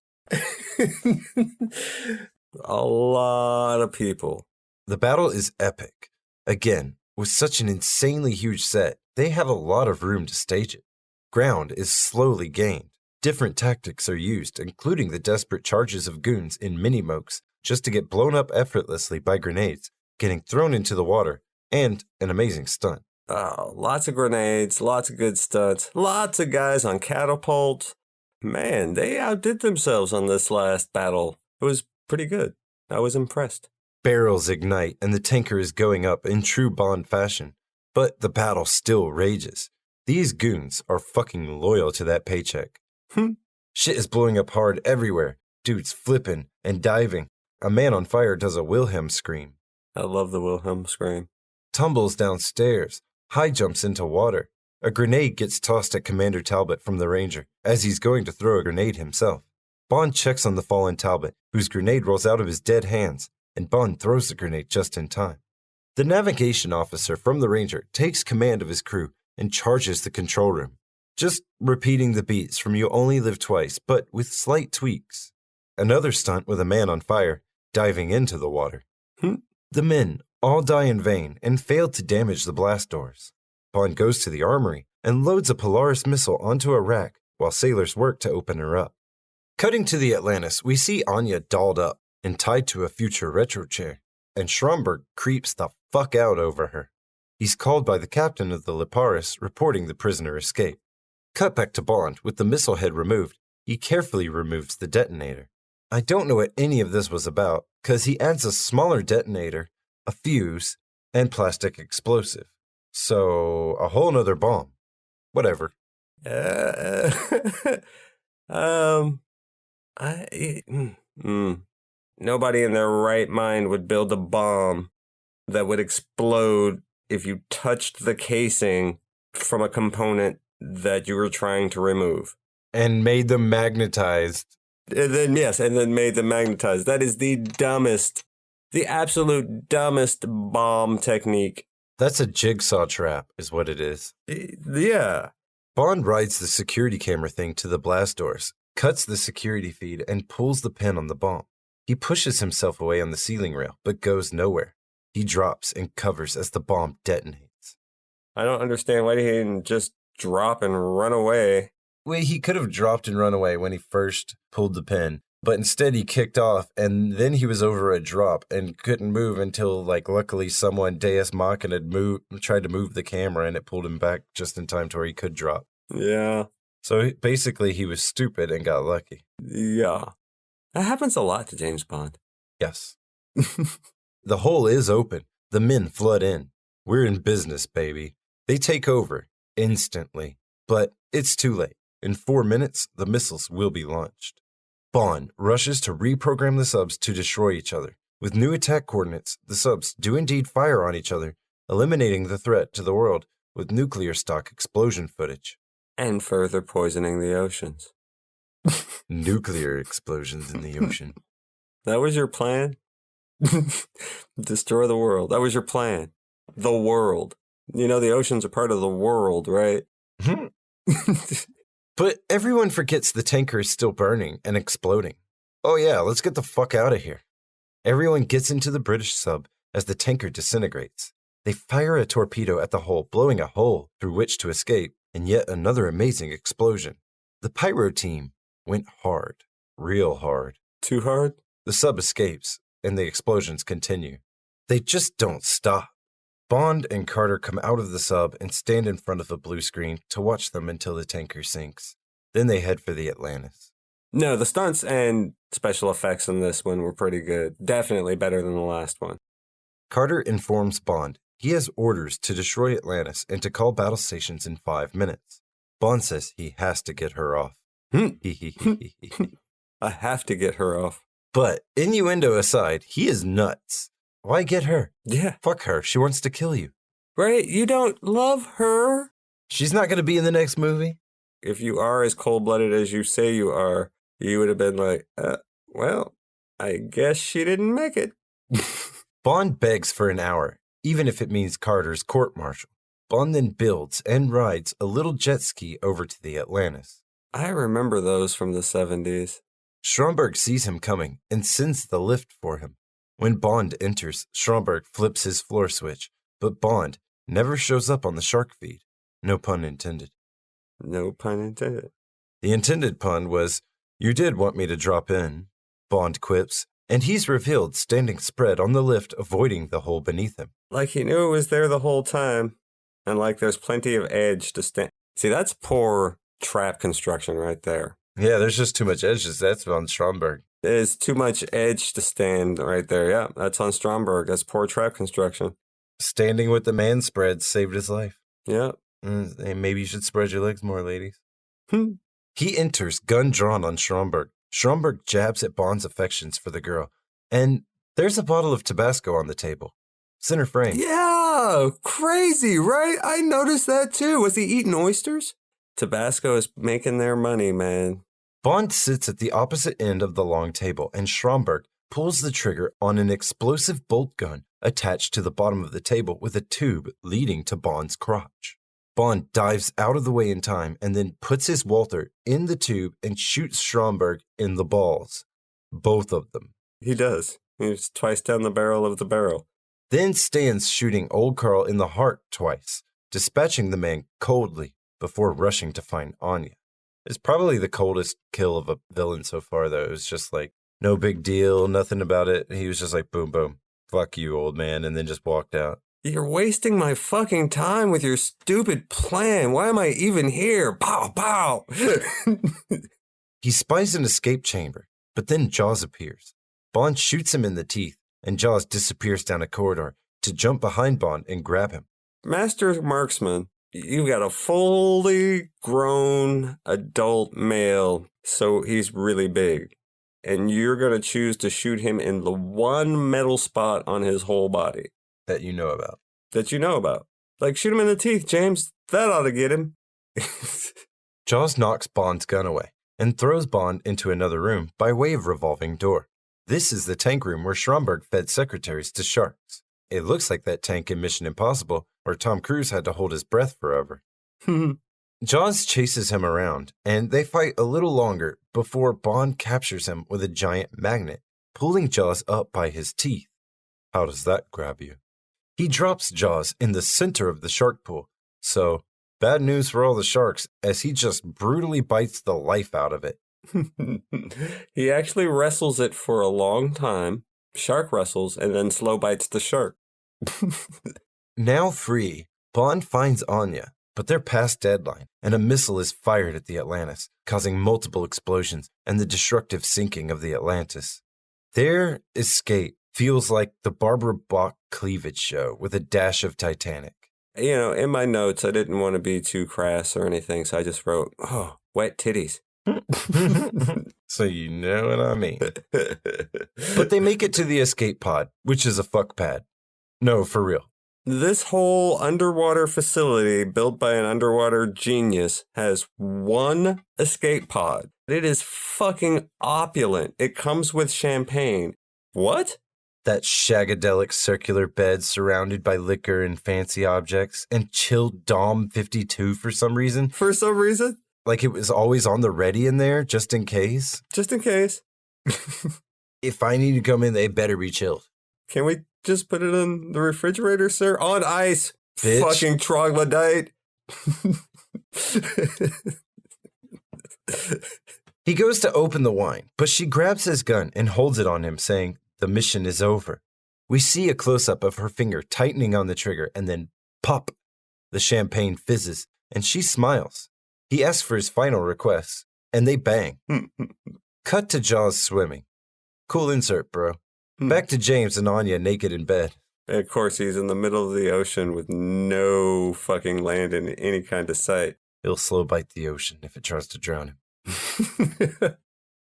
A lot of people. The battle is epic. Again, with such an insanely huge set, they have a lot of room to stage it. Ground is slowly gained. Different tactics are used, including the desperate charges of goons in mini-mokes just to get blown up effortlessly by grenades, getting thrown into the water, and an amazing stunt. Oh, lots of grenades, lots of good stunts, lots of guys on catapults. Man, they outdid themselves on this last battle. It was pretty good. I was impressed. Barrels ignite and the tanker is going up in true Bond fashion. But the battle still rages. These goons are fucking loyal to that paycheck. Shit is blowing up hard everywhere. Dudes flipping and diving. A man on fire does a Wilhelm scream. I love the Wilhelm scream. Tumbles downstairs. High jumps into water. A grenade gets tossed at Commander Talbot from the Ranger as he's going to throw a grenade himself. Bond checks on the fallen Talbot, whose grenade rolls out of his dead hands, and Bond throws the grenade just in time. The navigation officer from the Ranger takes command of his crew and charges the control room, just repeating the beats from You Only Live Twice, but with slight tweaks. Another stunt with a man on fire diving into the water. The men all die in vain and fail to damage the blast doors. Bond goes to the armory and loads a Polaris missile onto a rack while sailors work to open her up. Cutting to the Atlantis, we see Anya dolled up and tied to a future retro chair, and Schomburg creeps the fuck out over her. He's called by the captain of the Liparis, reporting the prisoner escape. Cut back to Bond with the missile head removed. He carefully removes the detonator. I don't know what any of this was about, cause he adds a smaller detonator, a fuse, and plastic explosive. So, a whole nother bomb. Whatever. Nobody in their right mind would build a bomb that would explode if you touched the casing from a component that you were trying to remove. And made them magnetized. And then made them magnetized. That is the absolute dumbest bomb technique. That's a jigsaw trap, is what it is. Yeah. Bond rides the security camera thing to the blast doors, cuts the security feed, and pulls the pin on the bomb. He pushes himself away on the ceiling rail, but goes nowhere. He drops and covers as the bomb detonates. I don't understand why he didn't just drop and run away. Well, he could have dropped and run away when he first pulled the pin, but instead he kicked off, and then he was over a drop and couldn't move until, luckily someone, Deus Machina, tried to move the camera, and it pulled him back just in time to where he could drop. Yeah. So basically he was stupid and got lucky. Yeah. That happens a lot to James Bond. Yes. The hole is open. The men flood in. We're in business, baby. They take over instantly, but it's too late. In 4 minutes, the missiles will be launched. Bond rushes to reprogram the subs to destroy each other. With new attack coordinates, the subs do indeed fire on each other, eliminating the threat to the world with nuclear stock explosion footage. And further poisoning the oceans. Nuclear explosions in the ocean. That was your plan? Destroy the world. That was your plan. the world. You know, the oceans are part of the world, right? But everyone forgets the tanker is still burning and exploding. Oh yeah, let's get the fuck out of here. Everyone gets into the British sub as the tanker disintegrates. They fire a torpedo at the hull, blowing a hole through which to escape, and yet another amazing explosion. The pyro team went hard, real hard. Too hard? The sub escapes, and the explosions continue. They just don't stop. Bond and Carter come out of the sub and stand in front of a blue screen to watch them until the tanker sinks. Then they head for the Atlantis. No, the stunts and special effects in this one were pretty good. Definitely better than the last one. Carter informs Bond he has orders to destroy Atlantis and to call battle stations in 5 minutes. Bond says he has to get her off. I have to get her off. But, innuendo aside, he is nuts. Why get her? Yeah. Fuck her. She wants to kill you. Right? You don't love her? She's not going to be in the next movie? If you are as cold-blooded as you say you are, you would have been like, well, I guess she didn't make it. Bond begs for an hour, even if it means Carter's court-martial. Bond then builds and rides a little jet ski over to the Atlantis. I remember those from the 70s. Stromberg sees him coming and sends the lift for him. When Bond enters, Stromberg flips his floor switch, but Bond never shows up on the shark feed. No pun intended. No pun intended. The intended pun was, "You did want me to drop in," Bond quips, and he's revealed standing spread on the lift, avoiding the hole beneath him. Like he knew it was there the whole time, and like there's plenty of edge to stand. See, that's poor trap construction right there. Yeah, there's just too much edges. That's on Stromberg. There's too much edge to stand right there. Yeah, that's on Stromberg. That's poor trap construction. Standing with the man spread saved his life. Yeah. Hey, maybe you should spread your legs more, ladies. He enters, gun drawn on Stromberg. Stromberg jabs at Bond's affections for the girl. And there's a bottle of Tabasco on the table. Center frame. Yeah, crazy, right? I noticed that too. Was he eating oysters? Tabasco is making their money, man. Bond sits at the opposite end of the long table, and Stromberg pulls the trigger on an explosive bolt gun attached to the bottom of the table with a tube leading to Bond's crotch. Bond dives out of the way in time and then puts his Walther in the tube and shoots Stromberg in the balls. Both of them. He does. He's twice down the barrel of the barrel. Then stands shooting old Carl in the heart twice, dispatching the man coldly before rushing to find Anya. It's probably the coldest kill of a villain so far, though. It was just like, no big deal, nothing about it. He was just like, boom, boom, fuck you, old man, and then just walked out. You're wasting my fucking time with your stupid plan. Why am I even here? Pow, pow. He spies an escape chamber, but then Jaws appears. Bond shoots him in the teeth, and Jaws disappears down a corridor to jump behind Bond and grab him. Master Marksman, you've got a fully grown adult male, so he's really big. And you're going to choose to shoot him in the one metal spot on his whole body. That you know about. That you know about. Like, shoot him in the teeth, James. That ought to get him. Jaws knocks Bond's gun away and throws Bond into another room by way of revolving door. This is the tank room where Stromberg fed secretaries to sharks. It looks like that tank in Mission Impossible, where Tom Cruise had to hold his breath forever. Jaws chases him around, and they fight a little longer before Bond captures him with a giant magnet, pulling Jaws up by his teeth. How does that grab you? He drops Jaws in the center of the shark pool, so bad news for all the sharks as he just brutally bites the life out of it. He actually wrestles it for a long time, shark wrestles, and then slow bites the shark. Now free, Bond finds Anya, but they're past deadline, and a missile is fired at the Atlantis, causing multiple explosions and the destructive sinking of the Atlantis. Their escape feels like the Barbara Bach cleavage show with a dash of Titanic. You know, in my notes, I didn't want to be too crass or anything, so I just wrote, wet titties. So you know what I mean. But they make it to the escape pod, which is a fuck pad. No, for real. This whole underwater facility built by an underwater genius has one escape pod. It is fucking opulent. It comes with champagne. What? That shagadelic circular bed surrounded by liquor and fancy objects, and chilled Dom 52 for some reason. For some reason? Like it was always on the ready in there, just in case. Just in case. If I need to come in, they better be chilled. Can we just put it in the refrigerator, sir? On ice. Bitch. Fucking troglodyte. He goes to open the wine, but she grabs his gun and holds it on him, saying, "The mission is over." We see a close-up of her finger tightening on the trigger, and then pop! The champagne fizzes, and she smiles. He asks for his final request, and they bang. Cut to Jaws swimming. Cool insert, bro. Back to James and Anya naked in bed. Of course, he's in the middle of the ocean with no fucking land in any kind of sight. He'll slow bite the ocean if it tries to drown him.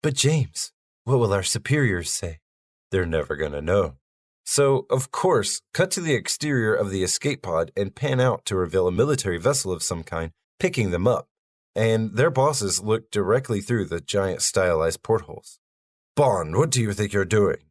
But James, what will our superiors say? They're never gonna know. So, of course, cut to the exterior of the escape pod and pan out to reveal a military vessel of some kind picking them up, and their bosses look directly through the giant stylized portholes. Bond, what do you think you're doing?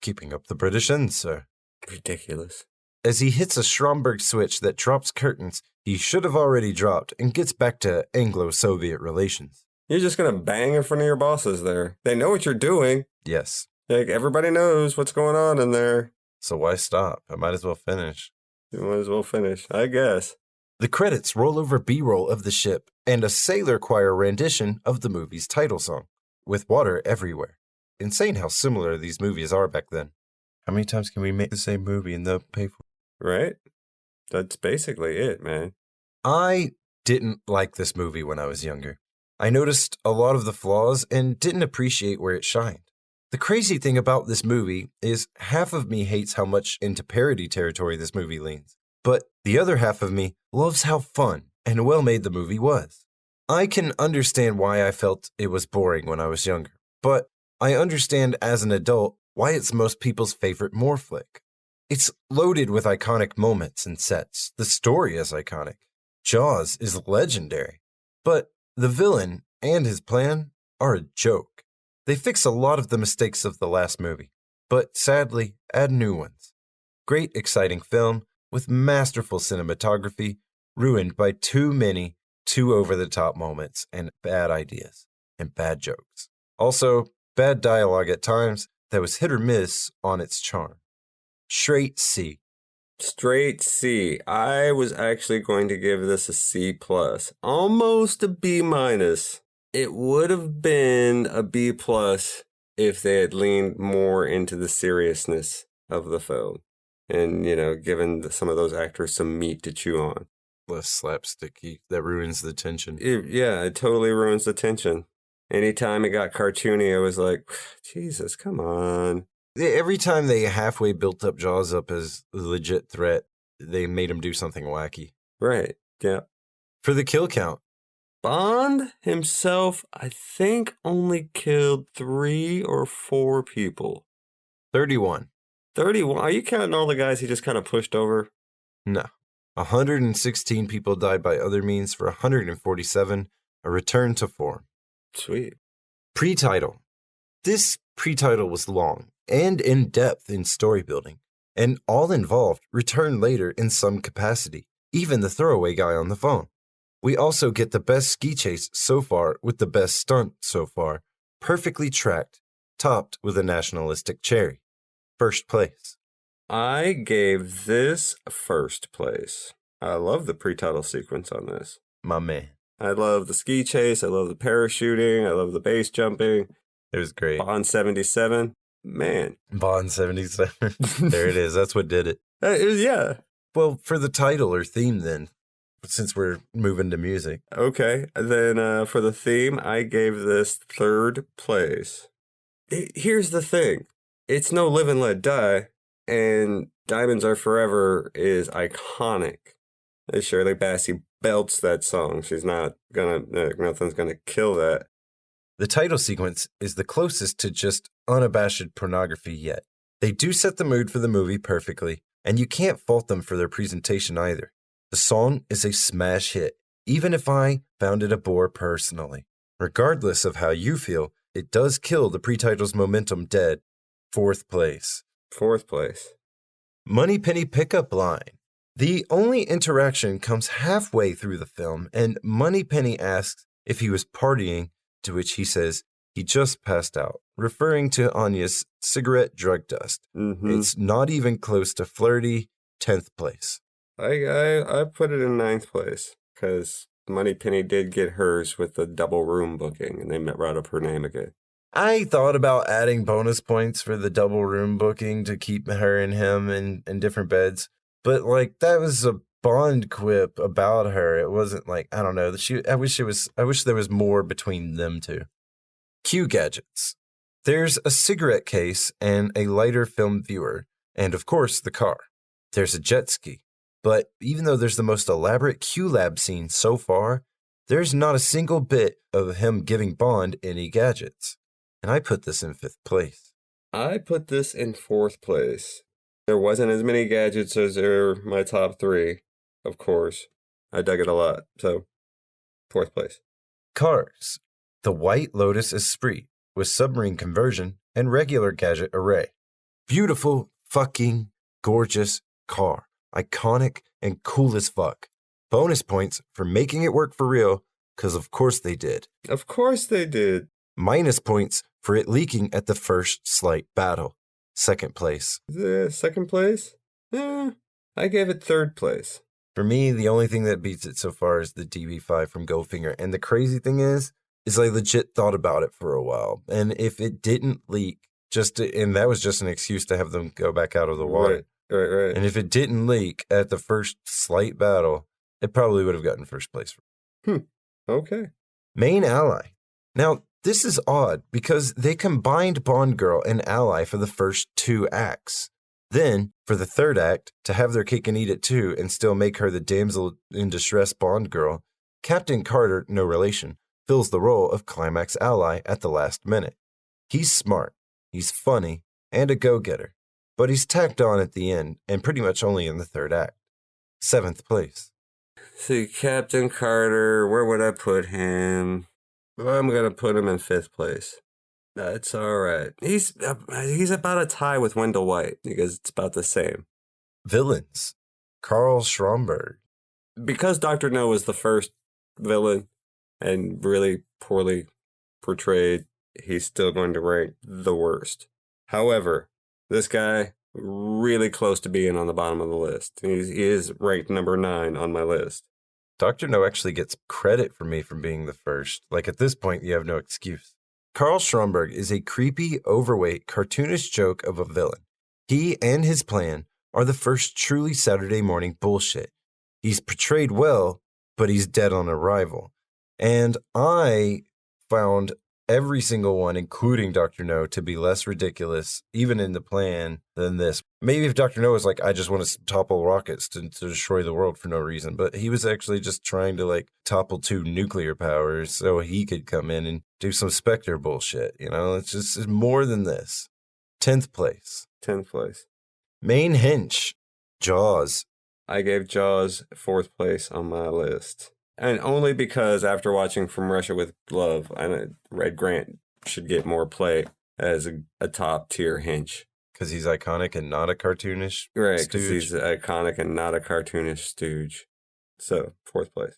Keeping up the British end, sir. Ridiculous. As he hits a Stromberg switch that drops curtains he should have already dropped and gets back to Anglo-Soviet relations. You're just going to bang in front of your bosses there. They know what you're doing. Yes. Like, everybody knows what's going on in there. So why stop? I might as well finish. You might as well finish, I guess. The credits roll over B-roll of the ship and a sailor choir rendition of the movie's title song, with water everywhere. Insane how similar these movies are back then. How many times can we make the same movie and they'll pay for it? Right? That's basically it, man. I didn't like this movie when I was younger. I noticed a lot of the flaws and didn't appreciate where it shined. The crazy thing about this movie is half of me hates how much into parody territory this movie leans, but the other half of me loves how fun and well-made the movie was. I can understand why I felt it was boring when I was younger, but I understand as an adult why it's most people's favorite Moore flick. It's loaded with iconic moments and sets. The story is iconic. Jaws is legendary. But the villain and his plan are a joke. They fix a lot of the mistakes of the last movie, but sadly add new ones. Great, exciting film with masterful cinematography, ruined by too many too over-the-top moments and bad ideas and bad jokes. Also, bad dialogue at times that was hit or miss on its charm. Straight C. Straight C. I was actually going to give this a C+, almost a B-. It would have been a B+ if they had leaned more into the seriousness of the film and, given some of those actors some meat to chew on. Less slapsticky. That ruins the tension. It totally ruins the tension. Anytime it got cartoony, I was like, Jesus, come on. Every time they halfway built up Jaws up as a legit threat, they made him do something wacky. Right, yeah. For the kill count, Bond himself, I think, only killed 3 or 4 people. 31. 31? Are you counting all the guys he just kind of pushed over? No. 116 people died by other means for 147, a return to form. Sweet. Pre-title. This pre-title was long and in-depth in story building, and all involved return later in some capacity, even the throwaway guy on the phone. We also get the best ski chase so far with the best stunt so far, perfectly tracked, topped with a nationalistic cherry. First place. I gave this first place. I love the pre-title sequence on this. My man. I love the ski chase. I love the parachuting. I love the base jumping. It was great. Bond 77. Man. Bond 77. There it is. That's what did it. Yeah. Well, for the title or theme then, since we're moving to music. Okay. Then for the theme, I gave this third place. Here's the thing. It's no Live and Let Die, and Diamonds Are Forever is iconic. Shirley Bassey belts that song. She's not nothing's gonna kill that. The title sequence is the closest to just unabashed pornography yet. They do set the mood for the movie perfectly, and you can't fault them for their presentation either. The song is a smash hit, even if I found it a bore personally. Regardless of how you feel, it does kill the pre-title's momentum dead. Fourth place. Fourth place. Moneypenny pickup line. The only interaction comes halfway through the film, and Moneypenny asks if he was partying, to which he says he just passed out, referring to Anya's cigarette drug dust. It's not even close to flirty. 10th place. I put it in 9th place because Moneypenny did get hers with the double room booking, and they brought up her name again. I thought about adding bonus points for the double room booking to keep her and him in different beds, but like that was a Bond quip about her. It wasn't like, I don't know. I wish there was more between them two. Q gadgets. There's a cigarette case and a lighter film viewer, and of course the car. There's a jet ski. But even though there's the most elaborate Q-Lab scene so far, there's not a single bit of him giving Bond any gadgets. And I put this in 5th place. I put this in 4th place. There wasn't as many gadgets as are my top 3, of course. I dug it a lot, so 4th place. Cars. The White Lotus Esprit with submarine conversion and regular gadget array. Beautiful, fucking, gorgeous car. Iconic and cool as fuck. Bonus points for making it work for real, because of course they did. Of course they did. Minus points for it leaking at the first slight battle. 2nd place. The 2nd place? I gave it 3rd place. For me, the only thing that beats it so far is the DB5 from Goldfinger. And the crazy thing is I legit thought about it for a while. And if it didn't leak, and that was just an excuse to have them go back out of the water. Right. And if it didn't leak at the first slight battle, it probably would have gotten 1st place. Okay. Main ally. Now, this is odd because they combined Bond Girl and ally for the first 2 acts. Then, for the 3rd act, to have their cake and eat it too and still make her the damsel in distress Bond Girl, Captain Carter, no relation, fills the role of climax ally at the last minute. He's smart, he's funny, and a go-getter. But he's tacked on at the end, and pretty much only in the 3rd act. 7th place. See, Captain Carter, where would I put him? I'm going to put him in 5th place. That's all right. He's about a tie with Wendell White, because it's about the same. Villains. Carl Stromberg. Because Dr. No was the first villain, and really poorly portrayed, he's still going to rank the worst. However, this guy, really close to being on the bottom of the list. He is ranked number 9 on my list. Dr. No actually gets credit for me for being the first. Like, at this point, you have no excuse. Carl Stromberg is a creepy, overweight, cartoonish joke of a villain. He and his plan are the first truly Saturday morning bullshit. He's portrayed well, but he's dead on arrival. And I found every single one, including Dr. No, to be less ridiculous, even in the plan, than this. Maybe if Dr. No was like, I just want to topple rockets to destroy the world for no reason, but he was actually just trying to topple 2 nuclear powers so he could come in and do some Spectre bullshit. It's more than this. 10th place. 10th place. Main hench. Jaws. I gave Jaws 4th place on my list. And only because after watching From Russia with Love, Red Grant should get more play as a top-tier hench. Because he's iconic and not a cartoonish right, stooge. Because he's iconic and not a cartoonish stooge. So, 4th place.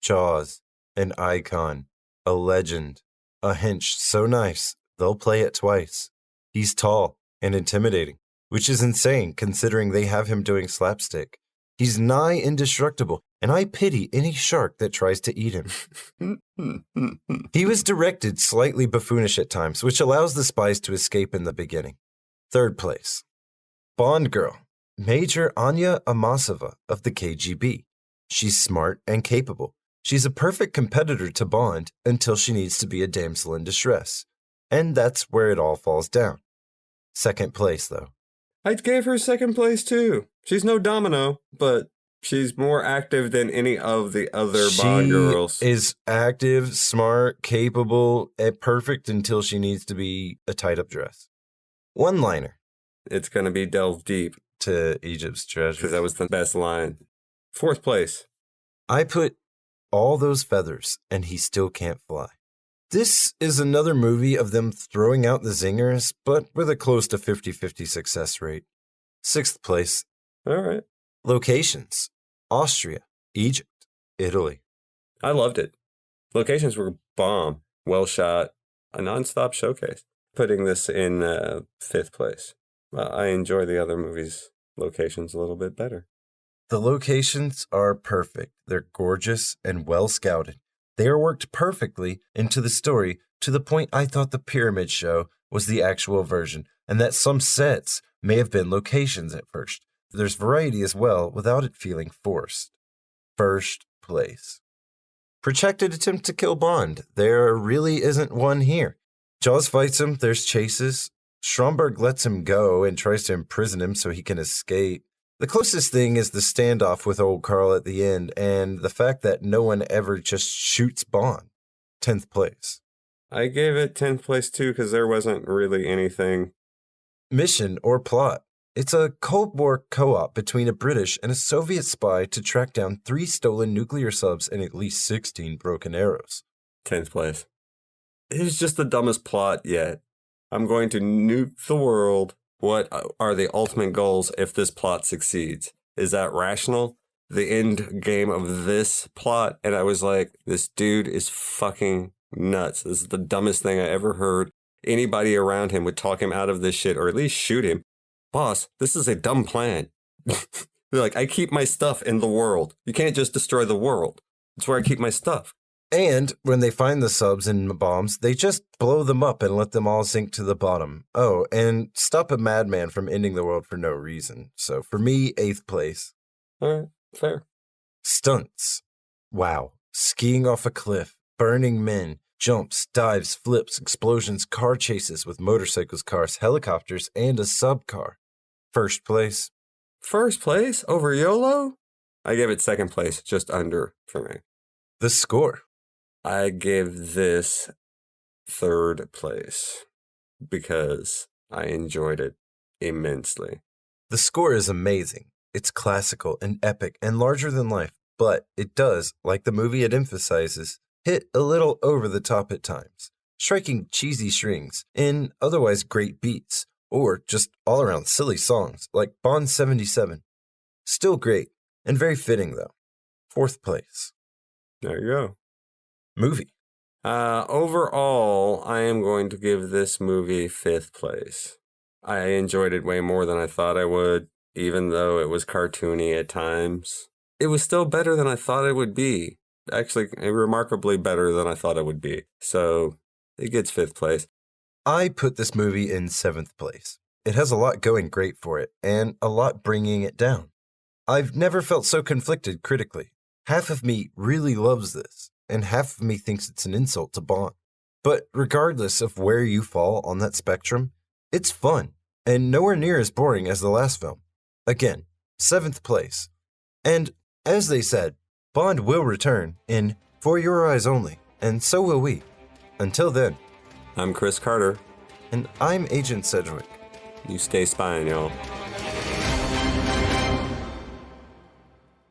Jaws, an icon, a legend, a hench so nice, they'll play it twice. He's tall and intimidating, which is insane considering they have him doing slapstick. He's nigh indestructible, and I pity any shark that tries to eat him. He was directed slightly buffoonish at times, which allows the spies to escape in the beginning. 3rd place. Bond Girl, Major Anya Amasova of the KGB. She's smart and capable. She's a perfect competitor to Bond until she needs to be a damsel in distress. And that's where it all falls down. 2nd place, though. I gave her 2nd place, too. She's no domino, but she's more active than any of the other Bond girls. She is active, smart, capable, and perfect until she needs to be a tied-up dress. One-liner. It's going to be delved deep. To Egypt's treasure. Because that was the best line. 4th place. I put all those feathers and he still can't fly. This is another movie of them throwing out the zingers, but with a close to 50-50 success rate. 6th place. All right. Locations: Austria, Egypt, Italy. I loved it. Locations were bomb, well shot, a nonstop showcase. Putting this in 5th place. I enjoy the other movies' locations a little bit better. The locations are perfect. They're gorgeous and well scouted. They are worked perfectly into the story to the point I thought the Pyramid Show was the actual version, and that some sets may have been locations at first. There's variety as well without it feeling forced. 1st place. Projected attempt to kill Bond. There really isn't one here. Jaws fights him, there's chases. Stromberg lets him go and tries to imprison him so he can escape. The closest thing is the standoff with old Carl at the end, and the fact that no one ever just shoots Bond. 10th place. I gave it 10th place too because there wasn't really anything. Mission or plot. It's a Cold War co-op between a British and a Soviet spy to track down 3 stolen nuclear subs and at least 16 broken arrows. 10th place. It's just the dumbest plot yet. I'm going to nuke the world. What are the ultimate goals if this plot succeeds? Is that rational? The end game of this plot? And I was like, this dude is fucking nuts. This is the dumbest thing I ever heard. Anybody around him would talk him out of this shit or at least shoot him. Boss, this is a dumb plan. They're like, I keep my stuff in the world. You can't just destroy the world. It's where I keep my stuff. And when they find the subs and bombs, they just blow them up and let them all sink to the bottom. Oh, and stop a madman from ending the world for no reason. So for me, 8th place. All right, fair. Stunts. Wow. Skiing off a cliff, burning men, jumps, dives, flips, explosions, car chases with motorcycles, cars, helicopters, and a sub car. 1st place. 1st place over YOLO? I gave it 2nd place, just under for me. The score. I give this 3rd place because I enjoyed it immensely. The score is amazing. It's classical and epic and larger than life, but it does, like the movie it emphasizes, hit a little over the top at times, striking cheesy strings in otherwise great beats, or just all around silly songs like Bond 77. Still great, and very fitting though. 4th place. There you go. Movie. Overall, I am going to give this movie 5th place. I enjoyed it way more than I thought I would, even though it was cartoony at times. It was still better than I thought it would be. Actually, remarkably better than I thought it would be. So, it gets 5th place. I put this movie in 7th place. It has a lot going great for it, and a lot bringing it down. I've never felt so conflicted critically. Half of me really loves this, and half of me thinks it's an insult to Bond. But regardless of where you fall on that spectrum, it's fun, and nowhere near as boring as the last film. Again, 7th place. And, as they said, Bond will return in For Your Eyes Only, and so will we. Until then. I'm Chris Carter. And I'm Agent Sedgwick. You stay spying, y'all.